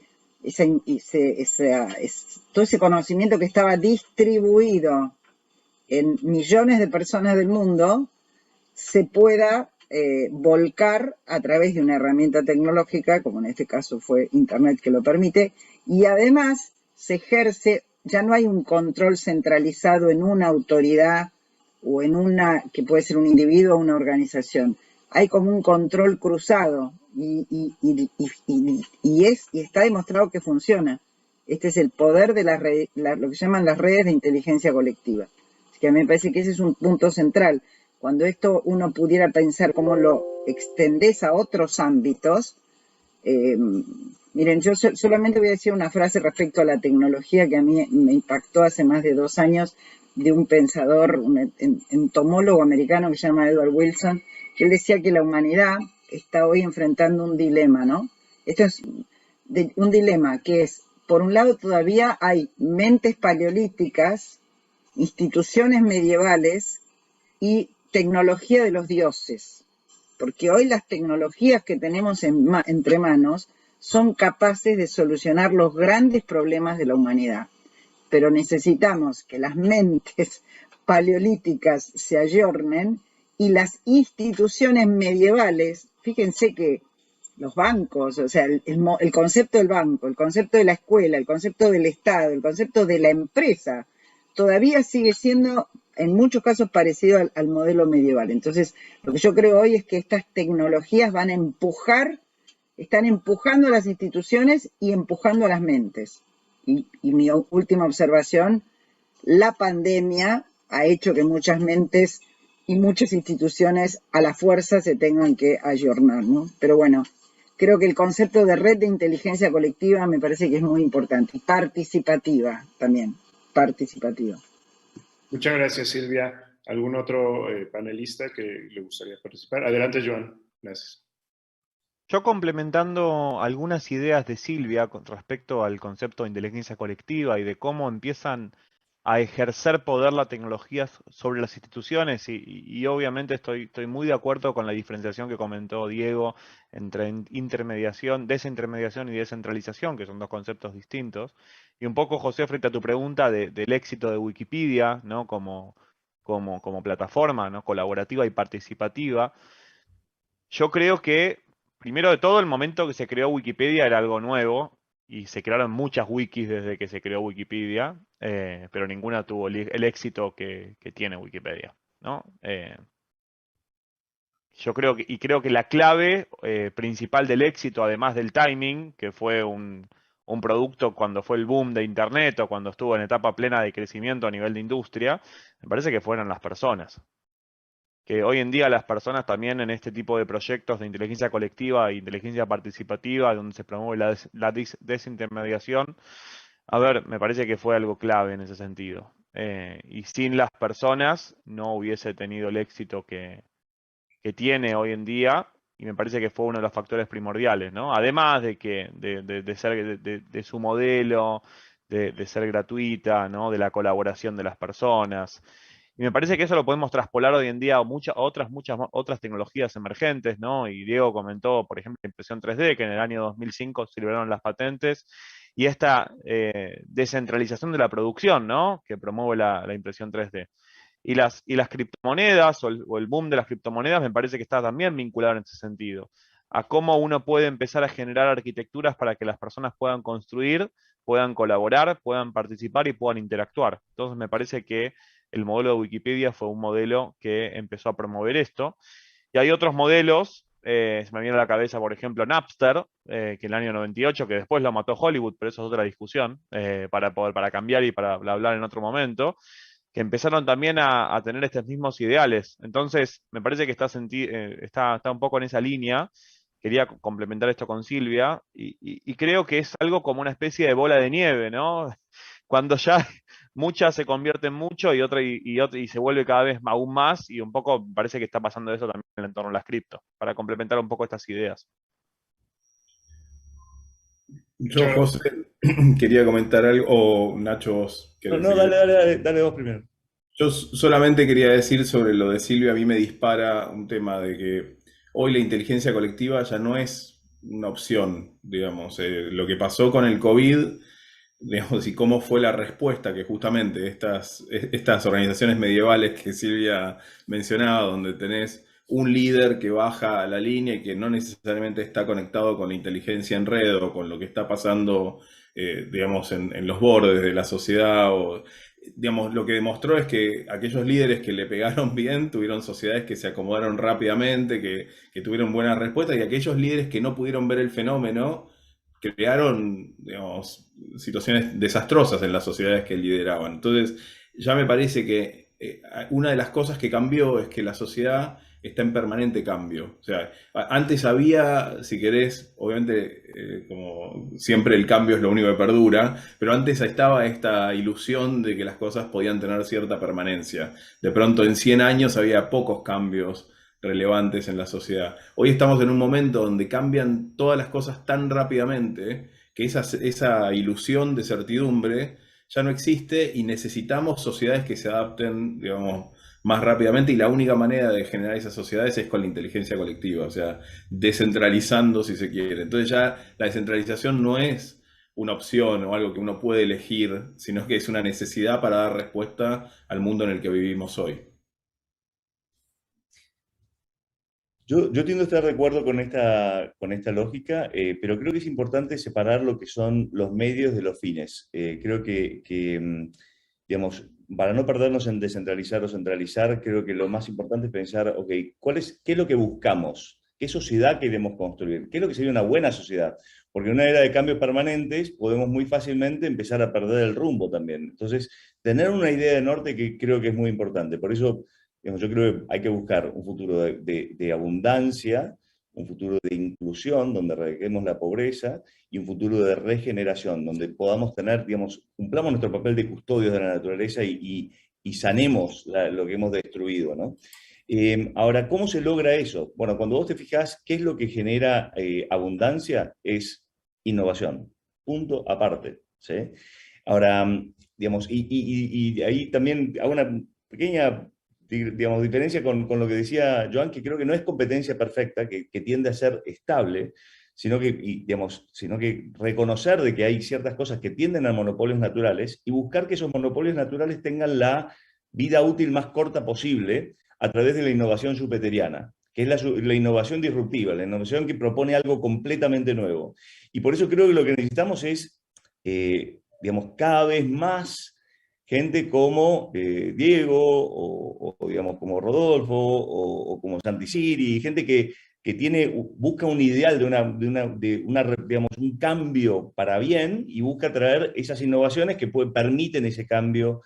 Speaker 3: todo ese conocimiento que estaba distribuido en millones de personas del mundo se pueda volcar a través de una herramienta tecnológica, como en este caso fue Internet que lo permite, y además se ejerce, ya no hay un control centralizado en una autoridad o en una, que puede ser un individuo o una organización. Hay como un control cruzado y está demostrado que funciona. Este es el poder de lo que llaman las redes de inteligencia colectiva. Así que a mí me parece que ese es un punto central. Cuando esto uno pudiera pensar cómo lo extendés a otros ámbitos, miren, yo solamente voy a decir una frase respecto a la tecnología que a mí me impactó hace más de 2 años, de un pensador, un entomólogo americano que se llama Edward Wilson, que él decía que la humanidad está hoy enfrentando un dilema, ¿no? Esto es un dilema que es, por un lado todavía hay mentes paleolíticas, instituciones medievales y tecnología de los dioses, porque hoy las tecnologías que tenemos entre manos son capaces de solucionar los grandes problemas de la humanidad, pero necesitamos que las mentes paleolíticas se ayornen y las instituciones medievales, fíjense que los bancos, o sea, el concepto del banco, el concepto de la escuela, el concepto del Estado, el concepto de la empresa, todavía sigue siendo en muchos casos parecido al modelo medieval. Entonces, lo que yo creo hoy es que estas tecnologías van a están empujando a las instituciones y empujando a las mentes. Y mi última observación, la pandemia ha hecho que muchas mentes y muchas instituciones a la fuerza se tengan que ayornar, ¿no? Pero bueno, creo que el concepto de red de inteligencia colectiva me parece que es muy importante. Participativa también, participativa.
Speaker 2: Muchas gracias, Silvia. ¿Algún otro panelista que le gustaría participar? Adelante, Joan. Gracias.
Speaker 6: Yo complementando algunas ideas de Silvia con respecto al concepto de inteligencia colectiva y de cómo empiezan a ejercer poder la tecnología sobre las instituciones y obviamente estoy muy de acuerdo con la diferenciación que comentó Diego entre intermediación, desintermediación y descentralización, que son dos conceptos distintos. Y un poco, José, frente a tu pregunta del éxito de Wikipedia, ¿no? como plataforma, ¿no? Colaborativa y participativa, yo creo que, primero de todo, el momento que se creó Wikipedia era algo nuevo y se crearon muchas wikis desde que se creó Wikipedia, pero ninguna tuvo el éxito que tiene Wikipedia, ¿no? Yo creo que la clave principal del éxito, además del timing, que fue un producto cuando fue el boom de Internet o cuando estuvo en etapa plena de crecimiento a nivel de industria, me parece que fueron las personas. Que hoy en día las personas también en este tipo de proyectos de inteligencia colectiva e inteligencia participativa, donde se promueve la desintermediación, a ver, me parece que fue algo clave en ese sentido. Y sin las personas no hubiese tenido el éxito que tiene hoy en día, y me parece que fue uno de los factores primordiales, ¿no? Además de que de su modelo, de ser gratuita, ¿no? De la colaboración de las personas. Y me parece que eso lo podemos traspolar hoy en día a muchas otras tecnologías emergentes, ¿no? Y Diego comentó, por ejemplo, la impresión 3D, que en el año 2005 se liberaron las patentes, y esta descentralización de la producción, ¿no? Que promueve la impresión 3D. Y las criptomonedas o el boom de las criptomonedas me parece que está también vinculado en ese sentido, a cómo uno puede empezar a generar arquitecturas para que las personas puedan construir, puedan colaborar, puedan participar y puedan interactuar. Entonces me parece que el modelo de Wikipedia fue un modelo que empezó a promover esto. Y hay otros modelos, se me viene a la cabeza, por ejemplo, Napster, que en el año 98, que después lo mató Hollywood, pero eso es otra discusión, para cambiar y para hablar en otro momento, que empezaron también a tener estos mismos ideales. Entonces, me parece que está un poco en esa línea. Quería complementar esto con Silvia, y creo que es algo como una especie de bola de nieve, ¿no? Cuando ya muchas se convierten mucho y se vuelve cada vez aún más, y un poco parece que está pasando eso también en el entorno de las cripto, para complementar un poco estas ideas.
Speaker 5: Yo, José, quería comentar algo, o Nacho, vos querés
Speaker 4: No,
Speaker 5: decir.
Speaker 4: dale vos primero.
Speaker 5: Yo solamente quería decir sobre lo de Silvia, a mí me dispara un tema de que hoy la inteligencia colectiva ya no es una opción, digamos. Lo que pasó con el COVID, digamos, y cómo fue la respuesta que justamente estas organizaciones medievales que Silvia mencionaba, donde tenés un líder que baja a la línea y que no necesariamente está conectado con la inteligencia en red o con lo que está pasando, digamos, en los bordes de la sociedad, o, digamos, lo que demostró es que aquellos líderes que le pegaron bien tuvieron sociedades que se acomodaron rápidamente, que tuvieron buena respuesta, y aquellos líderes que no pudieron ver el fenómeno crearon, digamos, situaciones desastrosas en las sociedades que lideraban. Entonces, ya me parece que una de las cosas que cambió es que la sociedad está en permanente cambio. O sea, antes había, si querés, obviamente, como siempre el cambio es lo único que perdura, pero antes estaba esta ilusión de que las cosas podían tener cierta permanencia. De pronto, en 100 años había pocos cambios relevantes en la sociedad. Hoy estamos en un momento donde cambian todas las cosas tan rápidamente que esa ilusión de certidumbre ya no existe, y necesitamos sociedades que se adapten, digamos, más rápidamente, y la única manera de generar esas sociedades es con la inteligencia colectiva, o sea, descentralizando si se quiere. Entonces ya la descentralización no es una opción o algo que uno puede elegir, sino que es una necesidad para dar respuesta al mundo en el que vivimos hoy.
Speaker 4: Yo tiendo a estar de acuerdo con esta lógica, pero creo que es importante separar lo que son los medios de los fines. Creo que, digamos, para no perdernos en descentralizar o centralizar, creo que lo más importante es pensar, ok, ¿qué es lo que buscamos? ¿Qué sociedad queremos construir? ¿Qué es lo que sería una buena sociedad? Porque en una era de cambios permanentes podemos muy fácilmente empezar a perder el rumbo también. Entonces, tener una idea de norte que creo que es muy importante. Por eso, digamos, yo creo que hay que buscar un futuro de abundancia, un futuro de inclusión, donde erradiquemos la pobreza, y un futuro de regeneración, donde podamos tener, digamos, cumplamos nuestro papel de custodios de la naturaleza y sanemos lo que hemos destruido, ¿no? Ahora, ¿cómo se logra eso? Bueno, cuando vos te fijás, ¿qué es lo que genera abundancia? Es innovación. Punto aparte, ¿sí? Ahora, digamos, y ahí también hago una pequeña, digamos, diferencia con lo que decía Joan, que creo que no es competencia perfecta, que tiende a ser estable, sino que reconocer de que hay ciertas cosas que tienden a monopolios naturales y buscar que esos monopolios naturales tengan la vida útil más corta posible a través de la innovación schumpeteriana, que es la innovación disruptiva, la innovación que propone algo completamente nuevo. Y por eso creo que lo que necesitamos es, digamos, cada vez más gente como Diego, o digamos, como Rodolfo, o como Santi Siri, gente que busca un ideal digamos, un cambio para bien, y busca traer esas innovaciones que permiten ese cambio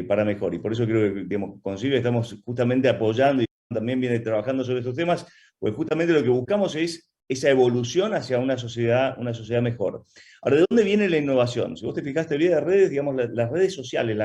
Speaker 4: para mejor. Y por eso creo que, digamos, con Silvia estamos justamente apoyando, y también viene trabajando sobre estos temas, pues justamente lo que buscamos es esa evolución hacia una sociedad mejor. Ahora, ¿de dónde viene la innovación? Si vos te fijás, teoría de redes, digamos, las redes sociales,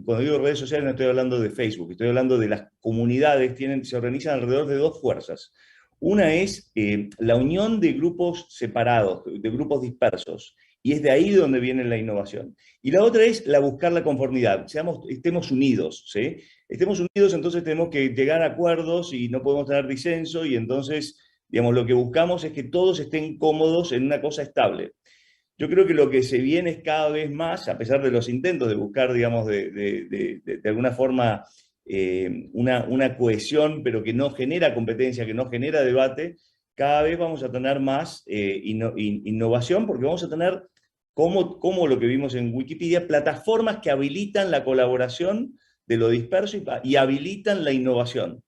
Speaker 4: cuando digo redes sociales no estoy hablando de Facebook, estoy hablando de las comunidades, se organizan alrededor de dos fuerzas. Una es la unión de grupos separados, de grupos dispersos, y es de ahí donde viene la innovación. Y la otra es buscar la conformidad, estemos unidos, ¿sí? Estemos unidos, entonces tenemos que llegar a acuerdos y no podemos tener disenso, y entonces, digamos, lo que buscamos es que todos estén cómodos en una cosa estable. Yo creo que lo que se viene es cada vez más, a pesar de los intentos de buscar, digamos, de alguna forma una cohesión, pero que no genera competencia, que no genera debate, cada vez vamos a tener más innovación, porque vamos a tener, como lo que vimos en Wikipedia, plataformas que habilitan la colaboración de lo disperso y habilitan la innovación.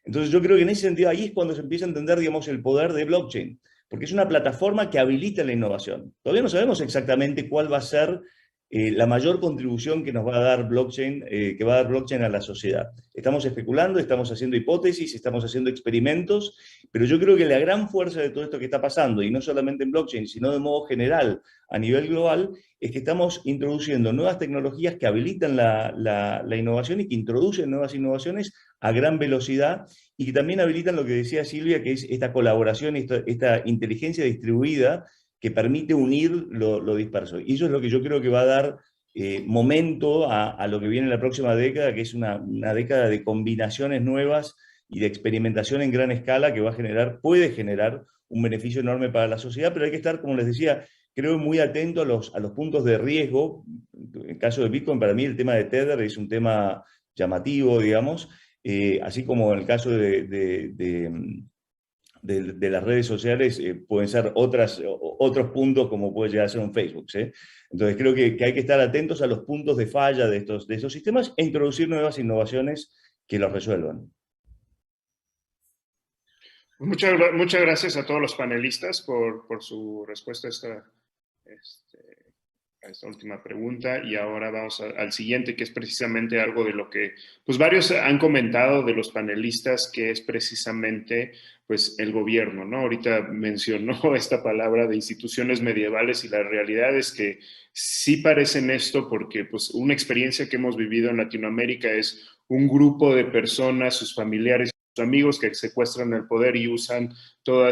Speaker 4: Entonces yo creo que en ese sentido ahí es cuando se empieza a entender, digamos, el poder de blockchain, porque es una plataforma que habilita la innovación. Todavía no sabemos exactamente cuál va a ser la mayor contribución que nos va a dar blockchain, que va a dar blockchain a la sociedad. Estamos especulando, estamos haciendo hipótesis, estamos haciendo experimentos, pero yo creo que la gran fuerza de todo esto que está pasando, y no solamente en blockchain, sino de modo general a nivel global, es que estamos introduciendo nuevas tecnologías que habilitan la innovación y que introducen nuevas innovaciones a gran velocidad, y que también habilitan lo que decía Silvia, que es esta colaboración, esta inteligencia distribuida que permite unir lo disperso. Y eso es lo que yo creo que va a dar momento a lo que viene en la próxima década, que es una década de combinaciones nuevas y de experimentación en gran escala que puede generar un beneficio enorme para la sociedad, pero hay que estar, como les decía, creo muy atento a los puntos de riesgo. En el caso de Bitcoin, para mí el tema de Tether es un tema llamativo, digamos, así como en el caso de las redes sociales pueden ser otros puntos como puede llegar a ser un Facebook, ¿sí? Entonces creo que hay que estar atentos a los puntos de falla de esos sistemas e introducir nuevas innovaciones que los resuelvan.
Speaker 2: Muchas gracias a todos los panelistas por su respuesta a esta última pregunta, y ahora vamos al siguiente, que es precisamente algo de lo que pues varios han comentado de los panelistas, que es precisamente pues el gobierno, ¿no? Ahorita mencionó esta palabra de instituciones medievales, y la realidad es que sí parecen esto, porque pues una experiencia que hemos vivido en Latinoamérica es un grupo de personas, sus familiares, sus amigos, que secuestran el poder y usan todo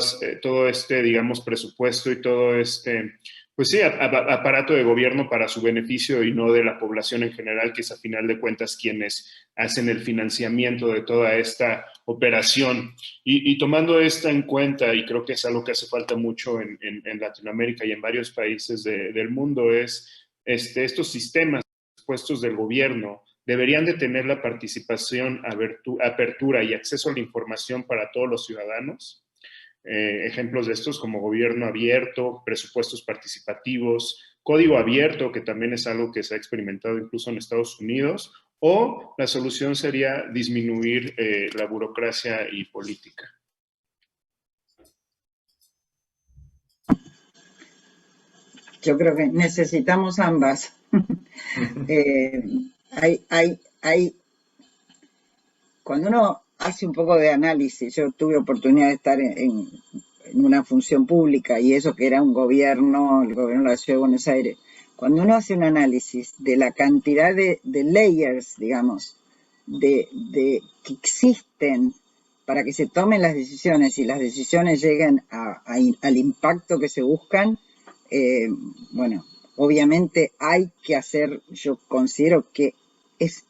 Speaker 2: este, digamos, presupuesto y todo este, pues sí, aparato de gobierno para su beneficio y no de la población en general, que es a final de cuentas quienes hacen el financiamiento de toda esta operación. Y tomando esto en cuenta, y creo que es algo que hace falta mucho en Latinoamérica y en varios países del mundo, es estos sistemas puestos del gobierno deberían de tener la participación, apertura y acceso a la información para todos los ciudadanos. Ejemplos de estos como gobierno abierto, presupuestos participativos, código abierto, que también es algo que se ha experimentado incluso en Estados Unidos, o la solución sería disminuir la burocracia y política.
Speaker 3: Yo creo que necesitamos ambas. Cuando uno hace un poco de análisis, yo tuve oportunidad de estar en una función pública, y eso que era el gobierno de la Ciudad de Buenos Aires. Cuando uno hace un análisis de la cantidad de layers, digamos, que existen para que se tomen las decisiones y las decisiones lleguen al impacto que se buscan, bueno, obviamente hay que hacer, yo considero que es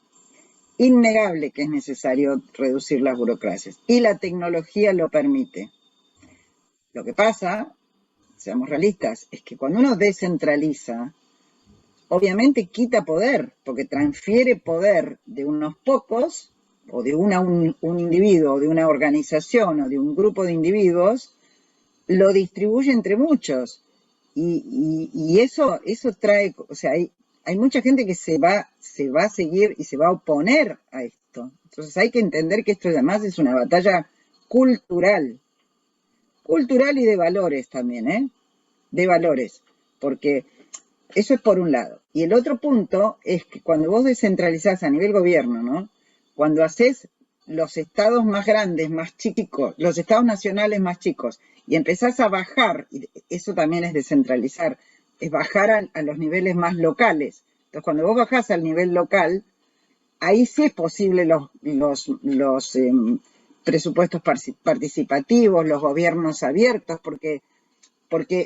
Speaker 3: innegable que es necesario reducir las burocracias, y la tecnología lo permite. Lo que pasa, seamos realistas, es que cuando uno descentraliza, obviamente quita poder, porque transfiere poder de unos pocos, o de un individuo, o de una organización, o de un grupo de individuos, lo distribuye entre muchos. Y eso trae, o sea, hay mucha gente que se va a seguir y se va a oponer a esto. Entonces hay que entender que esto además es una batalla cultural y de valores también, de valores, porque eso es por un lado. Y el otro punto es que cuando vos descentralizás a nivel gobierno, ¿no? Cuando haces los estados más grandes, más chicos, los estados nacionales más chicos, y empezás a bajar, y eso también es descentralizar, es bajar a los niveles más locales. Entonces, cuando vos bajás al nivel local, ahí sí es posible los presupuestos participativos, los gobiernos abiertos, porque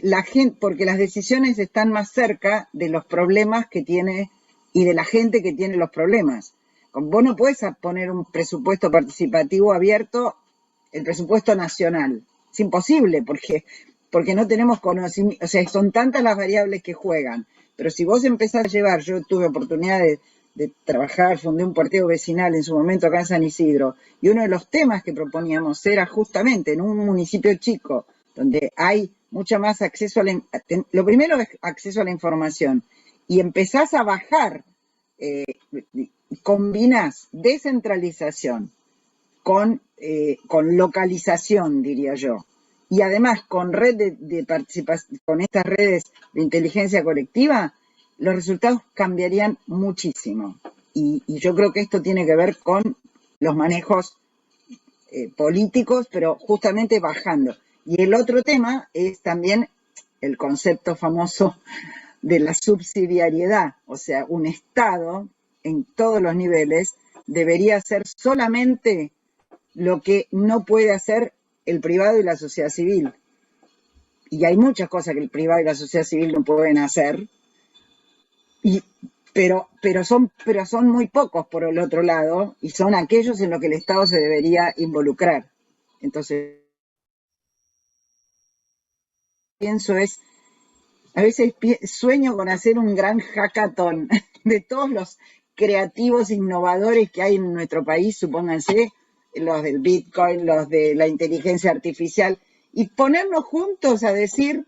Speaker 3: las decisiones están más cerca de los problemas que tiene y de la gente que tiene los problemas. Vos no podés poner un presupuesto participativo abierto, el presupuesto nacional. Es imposible, porque no tenemos conocimiento, o sea, son tantas las variables que juegan. Pero si vos empezás a llevar, yo tuve oportunidad de trabajar, fundé un partido vecinal en su momento acá en San Isidro, y uno de los temas que proponíamos era justamente en un municipio chico, donde hay mucho más acceso lo primero es acceso a la información, y empezás a bajar, combinás descentralización con localización, diría yo, y además con red de participación, con estas redes de inteligencia colectiva, los resultados cambiarían muchísimo. Y yo creo que esto tiene que ver con los manejos políticos, pero justamente bajando. Y el otro tema es también el concepto famoso de la subsidiariedad, o sea, un Estado en todos los niveles debería hacer solamente lo que no puede hacer el privado y la sociedad civil. Y hay muchas cosas que el privado y la sociedad civil no pueden hacer, y pero son muy pocos por el otro lado, y son aquellos en los que el Estado se debería involucrar. Entonces, pienso a veces sueño con hacer un gran hackathon de todos los creativos innovadores que hay en nuestro país, supónganse, los del Bitcoin, los de la inteligencia artificial, y ponernos juntos a decir,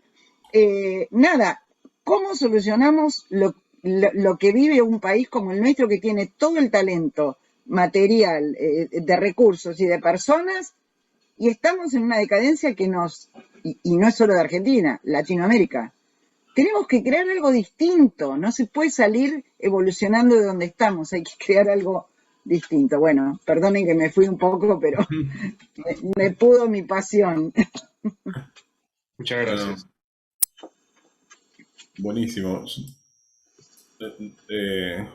Speaker 3: nada, ¿cómo solucionamos lo que vive un país como el nuestro, que tiene todo el talento material, de recursos y de personas, y estamos en una decadencia que y no es solo de Argentina, Latinoamérica? Tenemos que crear algo distinto, no se puede salir evolucionando de donde estamos, hay que crear algo distinto. Bueno, perdonen que me fui un poco, pero me pudo mi pasión.
Speaker 2: Muchas gracias.
Speaker 5: Buenísimo.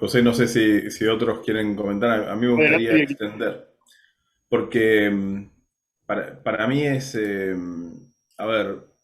Speaker 5: José, no sé si otros quieren comentar. A mí me gustaría extender, porque para mí es, a ver,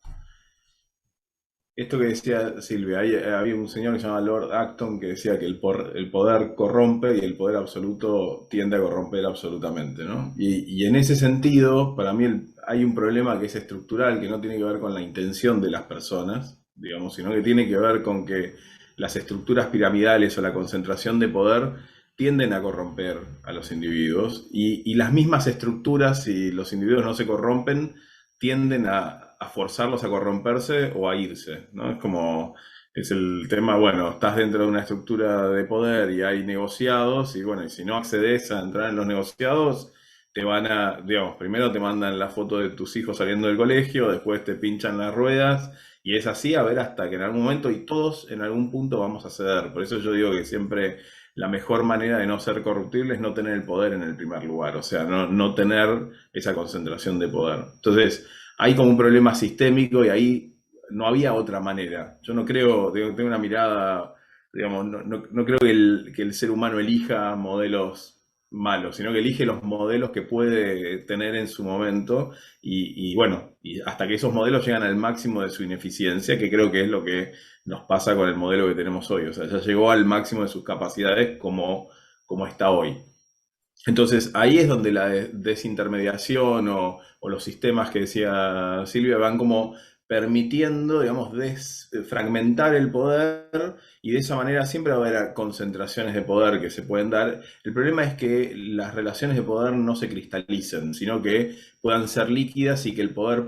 Speaker 5: esto que decía Silvia, había un señor que se llama Lord Acton que decía que el poder corrompe y el poder absoluto tiende a corromper absolutamente, ¿no? Y en ese sentido, para mí hay un problema que es estructural, que no tiene que ver con la intención de las personas, digamos, sino que tiene que ver con que las estructuras piramidales o la concentración de poder tienden a corromper a los individuos, y las mismas estructuras, si los individuos no se corrompen, tienden a forzarlos a corromperse o a irse, ¿no? Es como, es el tema, bueno, estás dentro de una estructura de poder y hay negociados, y bueno, y si no accedes a entrar en los negociados, te van a, digamos, primero te mandan la foto de tus hijos saliendo del colegio, después te pinchan las ruedas, y es así, a ver, hasta que en algún momento, y todos en algún punto vamos a ceder. Por eso yo digo que siempre la mejor manera de no ser corruptible es no tener el poder en el primer lugar, o sea, no tener esa concentración de poder. Entonces, hay como un problema sistémico y ahí no había otra manera. Yo no creo, tengo una mirada, digamos, no creo que el ser humano elija modelos malos, sino que elige los modelos que puede tener en su momento, y bueno, y hasta que esos modelos llegan al máximo de su ineficiencia, que creo que es lo que nos pasa con el modelo que tenemos hoy. O sea, ya llegó al máximo de sus capacidades como está hoy. Entonces, ahí es donde la desintermediación o los sistemas que decía Silvia van como permitiendo, digamos, fragmentar el poder, y de esa manera siempre va a haber concentraciones de poder que se pueden dar. El problema es que las relaciones de poder no se cristalicen, sino que puedan ser líquidas y que el poder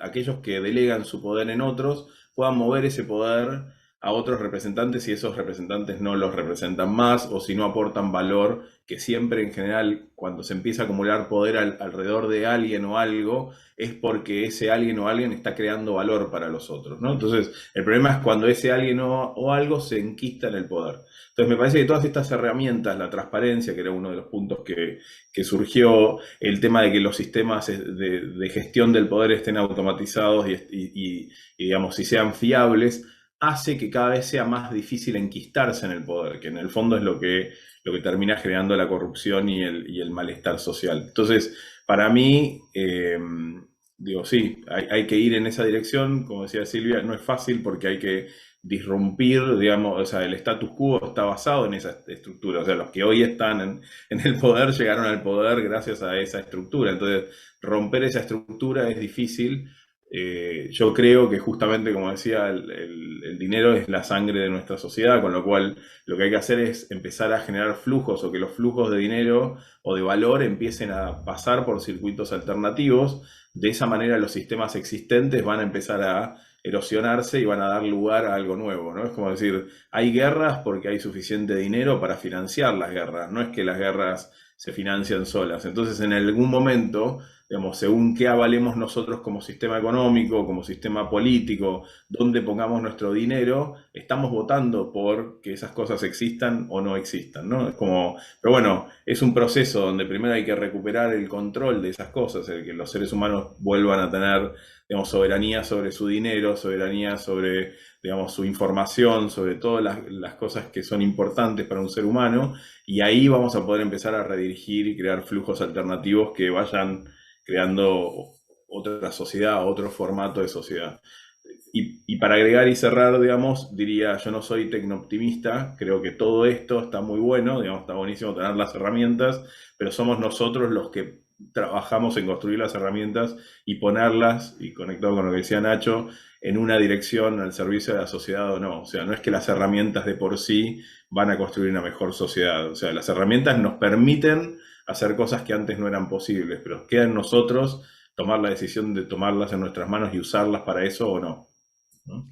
Speaker 5: aquellos que delegan su poder en otros, puedan mover ese poder a otros representantes, si esos representantes no los representan más o si no aportan valor, que siempre en general cuando se empieza a acumular poder alrededor de alguien o algo, es porque ese alguien o alguien está creando valor para los otros, ¿no? Entonces, el problema es cuando ese alguien o algo se enquista en el poder. Entonces, me parece que todas estas herramientas, la transparencia, que era uno de los puntos que surgió, el tema de que los sistemas de gestión del poder estén automatizados y digamos, si sean fiables, hace que cada vez sea más difícil enquistarse en el poder, que en el fondo es lo que termina generando la corrupción y el malestar social. Entonces, para mí, digo, sí, hay que ir en esa dirección. Como decía Silvia, no es fácil porque hay que disrumpir, digamos, o sea, el status quo está basado en esa estructura. O sea, los que hoy están en el poder llegaron al poder gracias a esa estructura. Entonces, romper esa estructura es difícil. Yo creo que justamente, como decía, el dinero es la sangre de nuestra sociedad, con lo cual lo que hay que hacer es empezar a generar flujos, o que los flujos de dinero o de valor empiecen a pasar por circuitos alternativos. De esa manera los sistemas existentes van a empezar a erosionarse y van a dar lugar a algo nuevo, ¿no? Es como decir, hay guerras porque hay suficiente dinero para financiar las guerras, no es que las guerras se financian solas. Entonces, en algún momento, digamos, según qué avalemos nosotros como sistema económico, como sistema político, dónde pongamos nuestro dinero, estamos votando por que esas cosas existan o no existan, ¿no? Es como, pero bueno, es un proceso donde primero hay que recuperar el control de esas cosas, el que los seres humanos vuelvan a tener, digamos, soberanía sobre su dinero, soberanía sobre, digamos, su información, sobre todas las cosas que son importantes para un ser humano, y ahí vamos a poder empezar a redirigir y crear flujos alternativos que vayan creando otra sociedad, otro formato de sociedad. Y para agregar y cerrar, digamos, diría, yo no soy tecnooptimista, creo que todo esto está muy bueno, digamos, está buenísimo tener las herramientas, pero somos nosotros los que trabajamos en construir las herramientas y ponerlas, y conectado con lo que decía Nacho, en una dirección al servicio de la sociedad o no. O sea, no es que las herramientas de por sí van a construir una mejor sociedad. O sea, las herramientas nos permiten hacer cosas que antes no eran posibles, pero queda en nosotros tomar la decisión de tomarlas en nuestras manos y usarlas para eso o no. ¿No?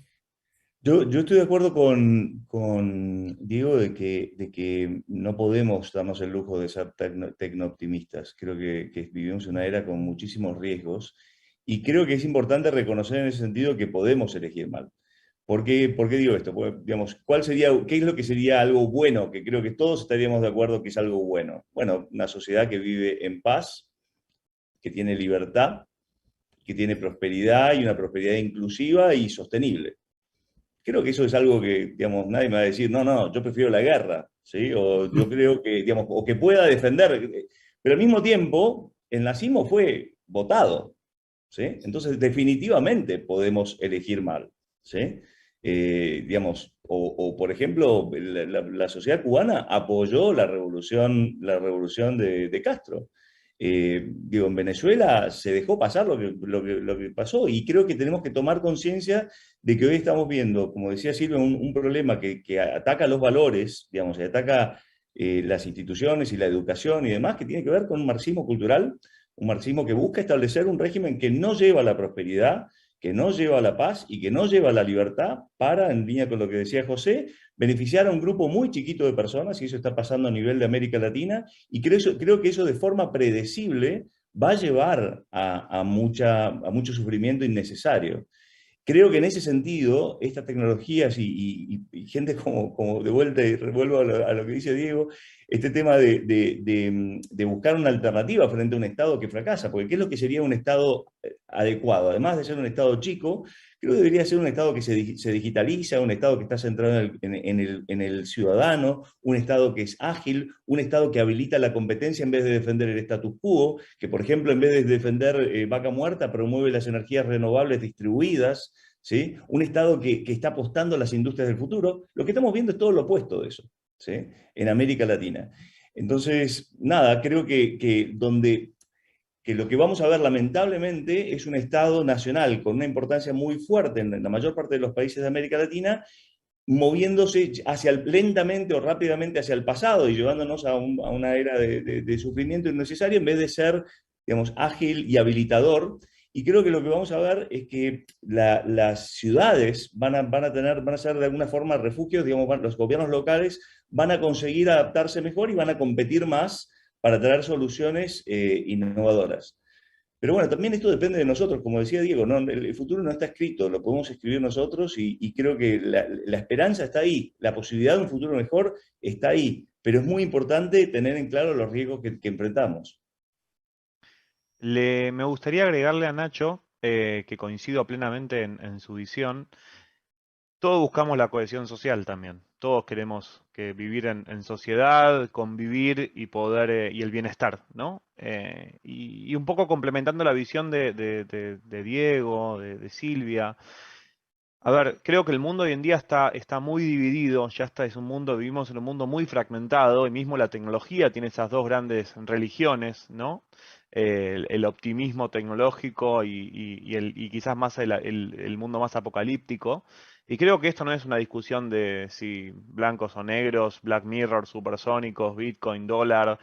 Speaker 4: Yo estoy de acuerdo con Diego de que no podemos darnos el lujo de ser tecno-optimistas. Creo que vivimos una era con muchísimos riesgos y creo que es importante reconocer en ese sentido que podemos elegir mal. Por qué digo esto? Porque, digamos, ¿qué es lo que sería algo bueno? Que creo que todos estaríamos de acuerdo que es algo bueno. Bueno, una sociedad que vive en paz, que tiene libertad, que tiene prosperidad y una prosperidad inclusiva y sostenible. Creo que eso es algo que, digamos, nadie me va a decir, no, no, yo prefiero la guerra, ¿sí? O yo creo que, digamos, o que pueda defender, pero al mismo tiempo, el nazismo fue votado, ¿sí? Entonces, definitivamente podemos elegir mal, ¿sí? Digamos, por ejemplo, la sociedad cubana apoyó la revolución de Castro. Digo, en Venezuela se dejó pasar lo que pasó y creo que tenemos que tomar conciencia de que hoy estamos viendo, como decía Silvia, un problema que ataca los valores, digamos, y ataca las instituciones y la educación y demás, que tiene que ver con un marxismo cultural, un marxismo que busca establecer un régimen que no lleva a la prosperidad, que no lleva a la paz y que no lleva a la libertad para, en línea con lo que decía José, beneficiar a un grupo muy chiquito de personas, y eso está pasando a nivel de América Latina, y creo que eso de forma predecible va a llevar a mucho sufrimiento innecesario. Creo que en ese sentido, estas tecnologías y gente como de vuelta, y revuelvo a lo que dice Diego, este tema de buscar una alternativa frente a un Estado que fracasa, porque ¿qué es lo que sería un Estado adecuado? Además de ser un Estado chico, creo que debería ser un Estado que se digitaliza, un Estado que está centrado en el ciudadano, un Estado que es ágil, un Estado que habilita la competencia en vez de defender el status quo, que por ejemplo en vez de defender vaca muerta promueve las energías renovables distribuidas, ¿sí? Un Estado que está apostando a las industrias del futuro. Lo que estamos viendo es todo lo opuesto de eso, ¿sí? En América Latina. Entonces, nada, creo que lo que vamos a ver lamentablemente es un Estado nacional con una importancia muy fuerte en la mayor parte de los países de América Latina, moviéndose lentamente o rápidamente hacia el pasado y llevándonos a una era de sufrimiento innecesario en vez de ser, digamos, ágil y habilitador. Y creo que lo que vamos a ver es que las ciudades van a ser de alguna forma refugios, digamos, los gobiernos locales van a conseguir adaptarse mejor y van a competir más para traer soluciones innovadoras. Pero bueno, también esto depende de nosotros, como decía Diego, ¿no? El futuro no está escrito, lo podemos escribir nosotros y creo que la esperanza está ahí, la posibilidad de un futuro mejor está ahí, pero es muy importante tener en claro los riesgos que enfrentamos.
Speaker 6: Me gustaría agregarle a Nacho, que coincido plenamente en su visión. Todos buscamos la cohesión social también. Todos queremos vivir en sociedad, convivir y poder, y el bienestar, ¿no? Y un poco complementando la visión de Diego, de Silvia. A ver, creo que el mundo hoy en día está muy dividido, vivimos en un mundo muy fragmentado, y mismo la tecnología tiene esas dos grandes religiones, ¿no? El optimismo tecnológico y quizás más el mundo más apocalíptico. Y creo que esto no es una discusión de si blancos o negros, Black Mirror, supersónicos, Bitcoin, dólar,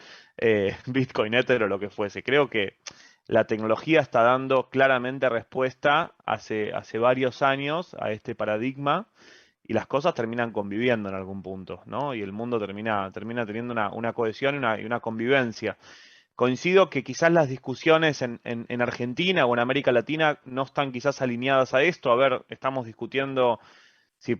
Speaker 6: Bitcoin Ether o lo que fuese. Creo que la tecnología está dando claramente respuesta hace varios años a este paradigma, y las cosas terminan conviviendo en algún punto, ¿no? Y el mundo termina teniendo una cohesión y una convivencia. Coincido que quizás las discusiones en Argentina o en América Latina no están quizás alineadas a esto. A ver, estamos discutiendo si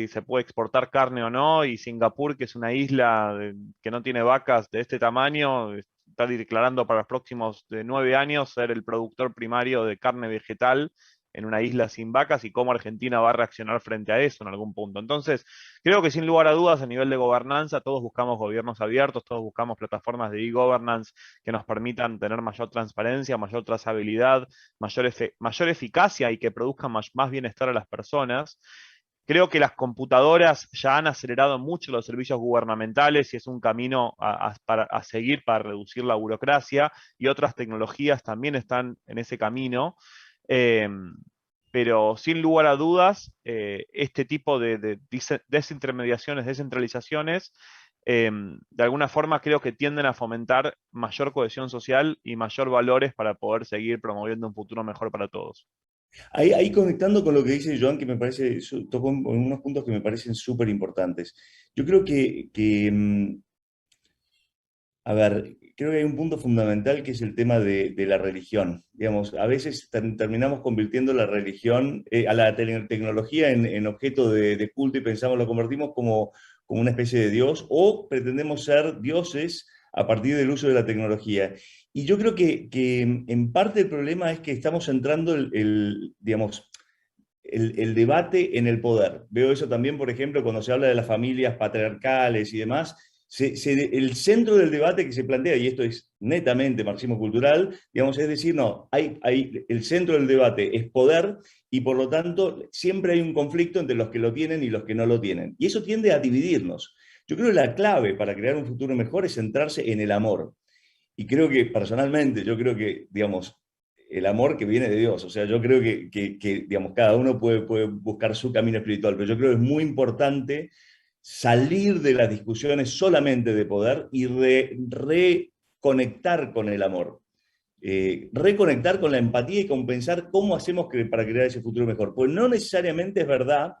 Speaker 6: se puede exportar carne o no, y Singapur, que es una isla que no tiene vacas de este tamaño, está declarando para los próximos 9 años ser el productor primario de carne vegetal en una isla sin vacas y cómo Argentina va a reaccionar frente a eso en algún punto. Entonces, creo que sin lugar a dudas, a nivel de gobernanza, todos buscamos gobiernos abiertos, todos buscamos plataformas de e-governance que nos permitan tener mayor transparencia, mayor trazabilidad, mayor eficacia y que produzcan más bienestar a las personas. Creo que las computadoras ya han acelerado mucho los servicios gubernamentales y es un camino a seguir para reducir la burocracia, y otras tecnologías también están en ese camino. Pero sin lugar a dudas, este tipo de desintermediaciones, descentralizaciones, de alguna forma creo que tienden a fomentar mayor cohesión social y mayor valores para poder seguir promoviendo un futuro mejor para todos.
Speaker 4: Ahí conectando con lo que dice Joan, que me parece, tocó unos puntos que me parecen súper importantes. Yo creo a ver, creo que hay un punto fundamental que es el tema de la religión. Digamos, a veces terminamos convirtiendo la religión, a la tecnología en objeto de culto y pensamos, lo convertimos como una especie de Dios, o pretendemos ser dioses a partir del uso de la tecnología. Y yo creo que en parte el problema es que estamos centrando digamos, el debate en el poder. Veo eso también, por ejemplo, cuando se habla de las familias patriarcales y demás. El centro del debate que se plantea, y esto es netamente marxismo cultural, digamos, es decir, no, el centro del debate es poder, y por lo tanto siempre hay un conflicto entre los que lo tienen y los que no lo tienen. Y eso tiende a dividirnos. Yo creo que la clave para crear un futuro mejor es centrarse en el amor. Y creo que personalmente, yo creo que, digamos, el amor que viene de Dios, o sea, yo creo que digamos, cada uno puede buscar su camino espiritual, pero yo creo que es muy importante salir de las discusiones solamente de poder y reconectar con el amor. Reconectar con la empatía y con pensar cómo hacemos para crear ese futuro mejor. Pues no necesariamente es verdad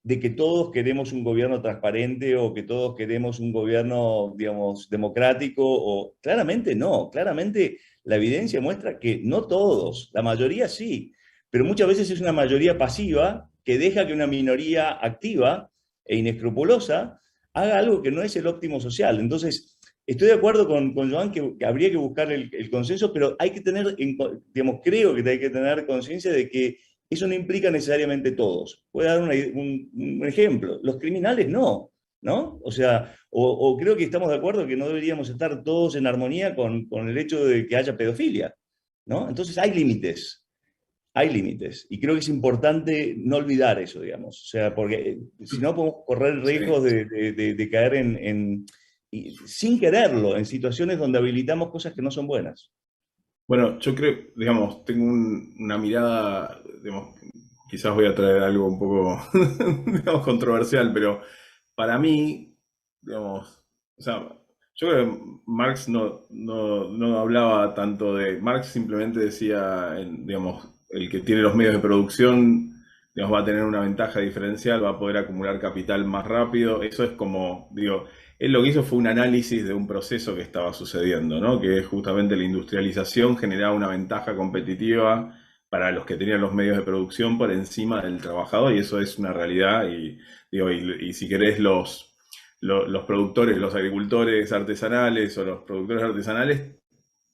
Speaker 4: de que todos queremos un gobierno transparente o que todos queremos un gobierno, digamos, democrático, o claramente no, claramente la evidencia muestra que no todos, la mayoría sí, pero muchas veces es una mayoría pasiva que deja que una minoría activa e inescrupulosa haga algo que no es el óptimo social. Entonces, estoy de acuerdo con Joan que habría que buscar el consenso, pero hay que tener, digamos, creo que hay que tener conciencia de que eso no implica necesariamente todos. Voy a dar un ejemplo. Los criminales no, ¿no? O sea, o creo que estamos de acuerdo que no deberíamos estar todos en armonía con el hecho de que haya pedofilia, ¿no? Entonces hay límites. Hay límites, y creo que es importante no olvidar eso, digamos. O sea, porque si no podemos correr riesgos de caer sin quererlo, en situaciones donde habilitamos cosas que no son buenas.
Speaker 5: Bueno, yo creo, digamos, tengo una mirada, digamos, quizás voy a traer algo un poco, digamos, controversial, pero para mí, digamos, o sea, yo creo que Marx no hablaba tanto de, Marx simplemente decía, digamos, el que tiene los medios de producción, digamos, va a tener una ventaja diferencial, va a poder acumular capital más rápido. Eso es como, digo, él lo que hizo fue un análisis de un proceso que estaba sucediendo, ¿no? Que es justamente la industrialización generaba una ventaja competitiva para los que tenían los medios de producción por encima del trabajador, y eso es una realidad. Y digo, y si querés los productores, los agricultores artesanales o los productores artesanales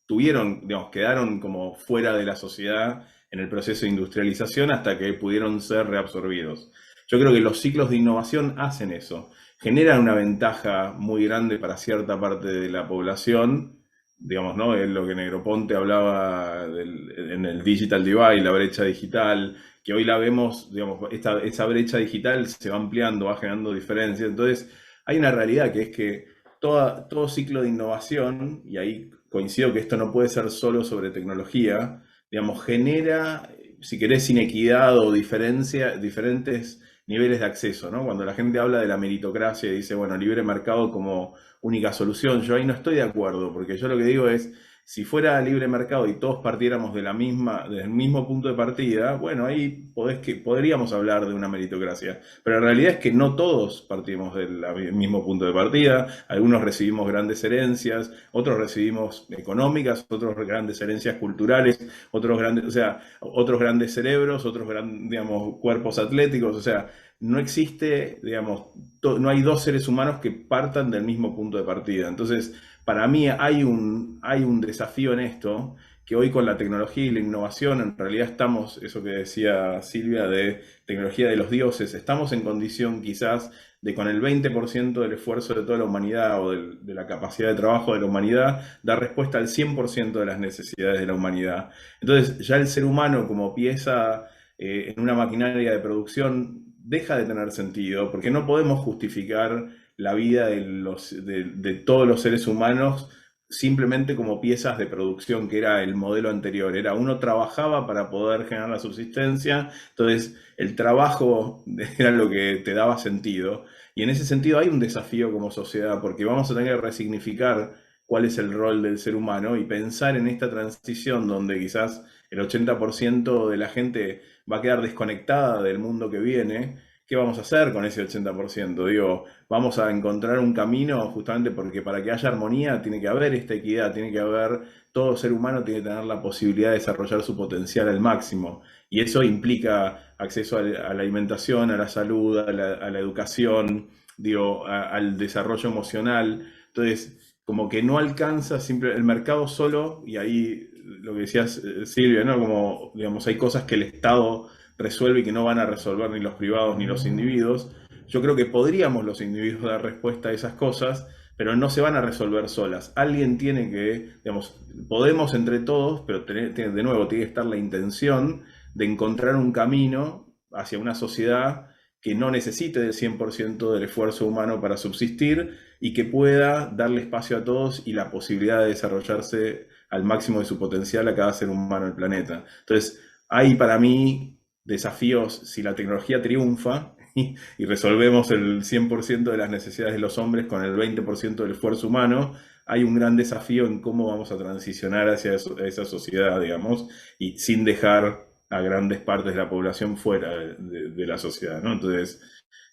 Speaker 5: tuvieron, digamos, quedaron como fuera de la sociedad en el proceso de industrialización hasta que pudieron ser reabsorbidos. Yo creo que los ciclos de innovación hacen eso, generan una ventaja muy grande para cierta parte de la población, digamos, ¿no? Es lo que Negroponte hablaba en el Digital Divide, la brecha digital, que hoy la vemos, digamos, esa brecha digital se va ampliando, va generando diferencias. Entonces, hay una realidad que es que todo ciclo de innovación, y ahí coincido que esto no puede ser solo sobre tecnología, digamos, genera, si querés, inequidad o diferentes niveles de acceso, ¿no? Cuando la gente habla de la meritocracia y dice, bueno, libre mercado como única solución, yo ahí no estoy de acuerdo, porque yo lo que digo es, si fuera libre mercado y todos partiéramos del mismo punto de partida, bueno, ahí podríamos hablar de una meritocracia. Pero la realidad es que no todos partimos del mismo punto de partida. Algunos recibimos grandes herencias, otros recibimos económicas, otros grandes herencias culturales, otros grandes cerebros, otros grandes, digamos, cuerpos atléticos. O sea, no existe, digamos, no hay dos seres humanos que partan del mismo punto de partida. Entonces, para mí hay un desafío en esto, que hoy con la tecnología y la innovación, en realidad estamos, eso que decía Silvia, de tecnología de los dioses, estamos en condición quizás de con el 20% del esfuerzo de toda la humanidad o de la capacidad de trabajo de la humanidad, dar respuesta al 100% de las necesidades de la humanidad. Entonces ya el ser humano como pieza en una maquinaria de producción deja de tener sentido, porque no podemos justificar la vida de todos los seres humanos simplemente como piezas de producción, que era el modelo anterior. Era uno trabajaba para poder generar la subsistencia, entonces el trabajo era lo que te daba sentido. Y en ese sentido hay un desafío como sociedad, porque vamos a tener que resignificar cuál es el rol del ser humano y pensar en esta transición donde quizás el 80% de la gente va a quedar desconectada del mundo que viene. ¿Qué vamos a hacer con ese 80%? Digo, vamos a encontrar un camino justamente porque para que haya armonía tiene que haber esta equidad, tiene que haber, todo ser humano tiene que tener la posibilidad de desarrollar su potencial al máximo. Y eso implica acceso a la alimentación, a la salud, a la educación, digo, al desarrollo emocional. Entonces, como que no alcanza siempre el mercado solo, y ahí lo que decías, Silvia, ¿no? Como, digamos, hay cosas que el Estado resuelve y que no van a resolver ni los privados ni los individuos. Yo creo que podríamos los individuos dar respuesta a esas cosas, pero no se van a resolver solas. Alguien tiene que, digamos, podemos entre todos, pero de nuevo tiene que estar la intención de encontrar un camino hacia una sociedad que no necesite del 100% del esfuerzo humano para subsistir y que pueda darle espacio a todos y la posibilidad de desarrollarse al máximo de su potencial a cada ser humano del planeta. Entonces, hay para mí desafíos si la tecnología triunfa y resolvemos el 100% de las necesidades de los hombres con el 20% del esfuerzo humano, hay un gran desafío en cómo vamos a transicionar hacia esa sociedad, digamos, y sin dejar a grandes partes de la población fuera de la sociedad, ¿no? Entonces,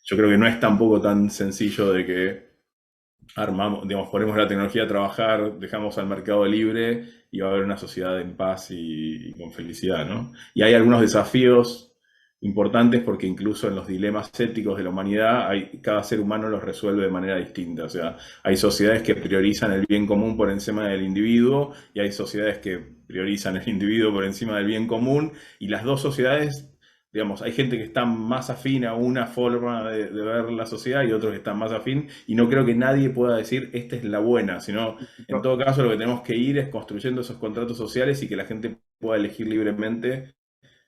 Speaker 5: yo creo que no es tampoco tan sencillo de que armamos, digamos, ponemos la tecnología a trabajar, dejamos al mercado libre y va a haber una sociedad en paz y con felicidad, ¿no? Y hay algunos desafíos importantes porque incluso en los dilemas éticos de la humanidad, cada ser humano los resuelve de manera distinta. O sea, hay sociedades que priorizan el bien común por encima del individuo y hay sociedades que priorizan el individuo por encima del bien común, y las dos sociedades, digamos, hay gente que está más afín a una forma de ver la sociedad y otros que están más afín, y no creo que nadie pueda decir esta es la buena, sino en todo caso lo que tenemos que ir es construyendo esos contratos sociales y que la gente pueda elegir libremente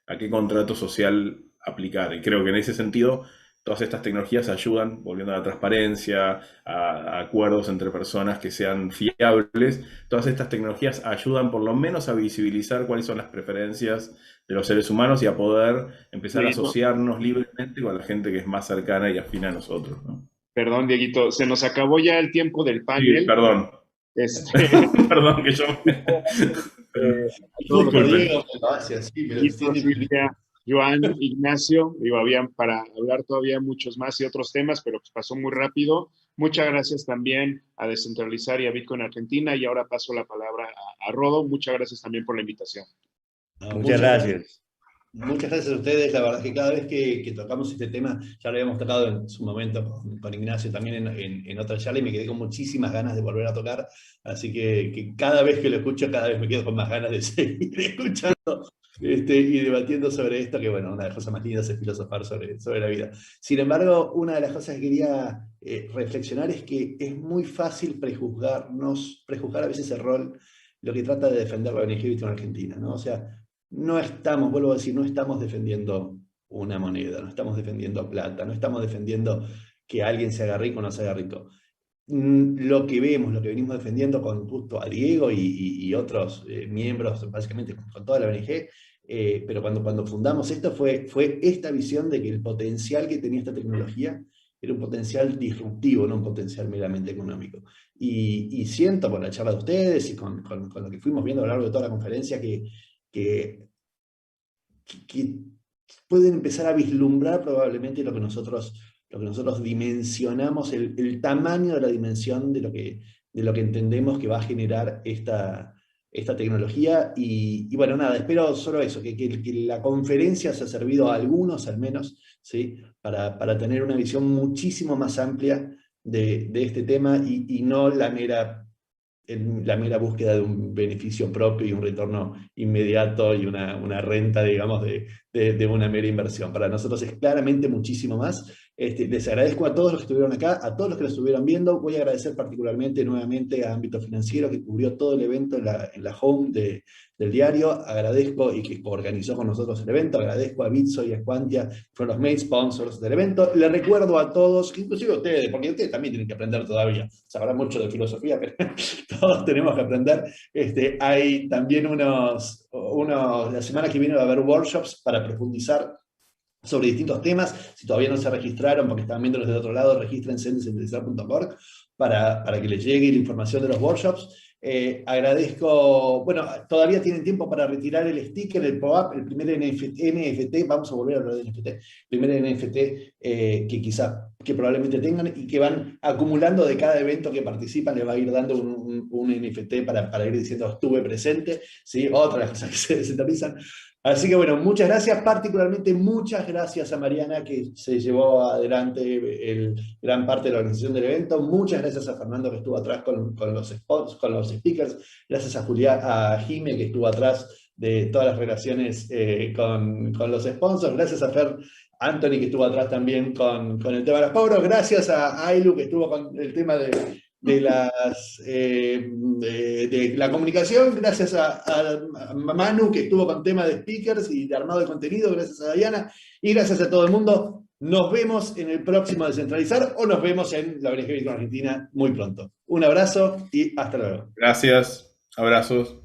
Speaker 5: a qué contrato social aplicar. Y creo que en ese sentido todas estas tecnologías ayudan, volviendo a la transparencia, a acuerdos entre personas que sean fiables. Todas estas tecnologías ayudan por lo menos a visibilizar cuáles son las preferencias de los seres humanos y a poder empezar a asociarnos libremente con la gente que es más cercana y afín a nosotros, ¿no?
Speaker 2: Perdón, Dieguito, se nos acabó ya el tiempo del panel.
Speaker 5: Sí, perdón. Perdón que yo...
Speaker 2: Silvia, Joan, Ignacio, habían para hablar todavía muchos más y otros temas, pero pues pasó muy rápido. Muchas gracias también a Descentralizar y a Bitcoin Argentina, y ahora paso la palabra a Rodo. Muchas gracias también por la invitación.
Speaker 4: Muchas gracias.
Speaker 1: Muchas gracias a ustedes. La verdad es que cada vez que tocamos este tema, ya lo habíamos tocado en su momento con Ignacio también en otra charla, y me quedé con muchísimas ganas de volver a tocar, así que cada vez que lo escucho, cada vez me quedo con más ganas de seguir escuchando y debatiendo sobre esto, que bueno, una de las cosas más lindas es filosofar sobre la vida. Sin embargo, una de las cosas que quería reflexionar es que es muy fácil prejuzgar a veces el rol, lo que trata de defender la ONG Bitcoin Argentina, ¿no? O sea, no estamos, vuelvo a decir, no estamos defendiendo una moneda, no estamos defendiendo plata, no estamos defendiendo que alguien se haga rico o no se haga rico. Lo que vemos, lo que venimos defendiendo con justo a Diego y otros miembros, básicamente con toda la ONG, pero cuando fundamos esto fue esta visión de que el potencial que tenía esta tecnología era un potencial disruptivo, no un potencial meramente económico. Y siento por la charla de ustedes y con lo que fuimos viendo a lo largo de toda la conferencia que pueden empezar a vislumbrar probablemente lo que nosotros dimensionamos, el tamaño de la dimensión de lo que entendemos que va a generar esta tecnología. Y bueno, nada, espero solo eso, que la conferencia se ha servido a algunos al menos, ¿sí? para tener una visión muchísimo más amplia de este tema y no la mera en la mera búsqueda de un beneficio propio y un retorno inmediato y una renta, digamos, de una mera inversión. Para nosotros es claramente muchísimo más. Les agradezco a todos los que estuvieron acá, a todos los que lo estuvieron viendo. Voy a agradecer particularmente nuevamente a Ámbito Financiero, que cubrió todo el evento en la home del diario. Agradezco, y que organizó con nosotros el evento, agradezco a Bitso y a Squantia, que fueron los main sponsors del evento. Les recuerdo a todos, inclusive a ustedes, porque ustedes también tienen que aprender todavía, sabrán mucho de filosofía, pero todos tenemos que aprender. Hay también la semana que viene va a haber workshops para profundizar sobre distintos temas. Si todavía no se registraron, porque están viéndolos del otro lado, regístrense en descentralizar.org para que les llegue la información de los workshops. Agradezco, bueno, todavía tienen tiempo para retirar el sticker, el POAP, el primer NFT, vamos a volver a hablar de NFT, el primer NFT que probablemente tengan y que van acumulando de cada evento que participan, les va a ir dando un NFT para ir diciendo estuve presente, ¿sí? Otra de las cosas que se descentralizan. Así que bueno, muchas gracias, particularmente muchas gracias a Mariana, que se llevó adelante gran parte de la organización del evento. Muchas gracias a Fernando, que estuvo atrás con los spots, con los speakers. Gracias a Jime, que estuvo atrás de todas las relaciones con los sponsors. Gracias a Fer Anthony, que estuvo atrás también con el tema de los cobros. Gracias a Ailu, que estuvo con el tema de la comunicación. Gracias a Manu, que estuvo con tema de speakers y de armado de contenido. Gracias a Diana y gracias a todo el mundo. Nos vemos en el próximo Descentralizar o nos vemos en la ONG Bitcoin Argentina muy pronto. Un abrazo y hasta luego.
Speaker 5: Gracias, abrazos.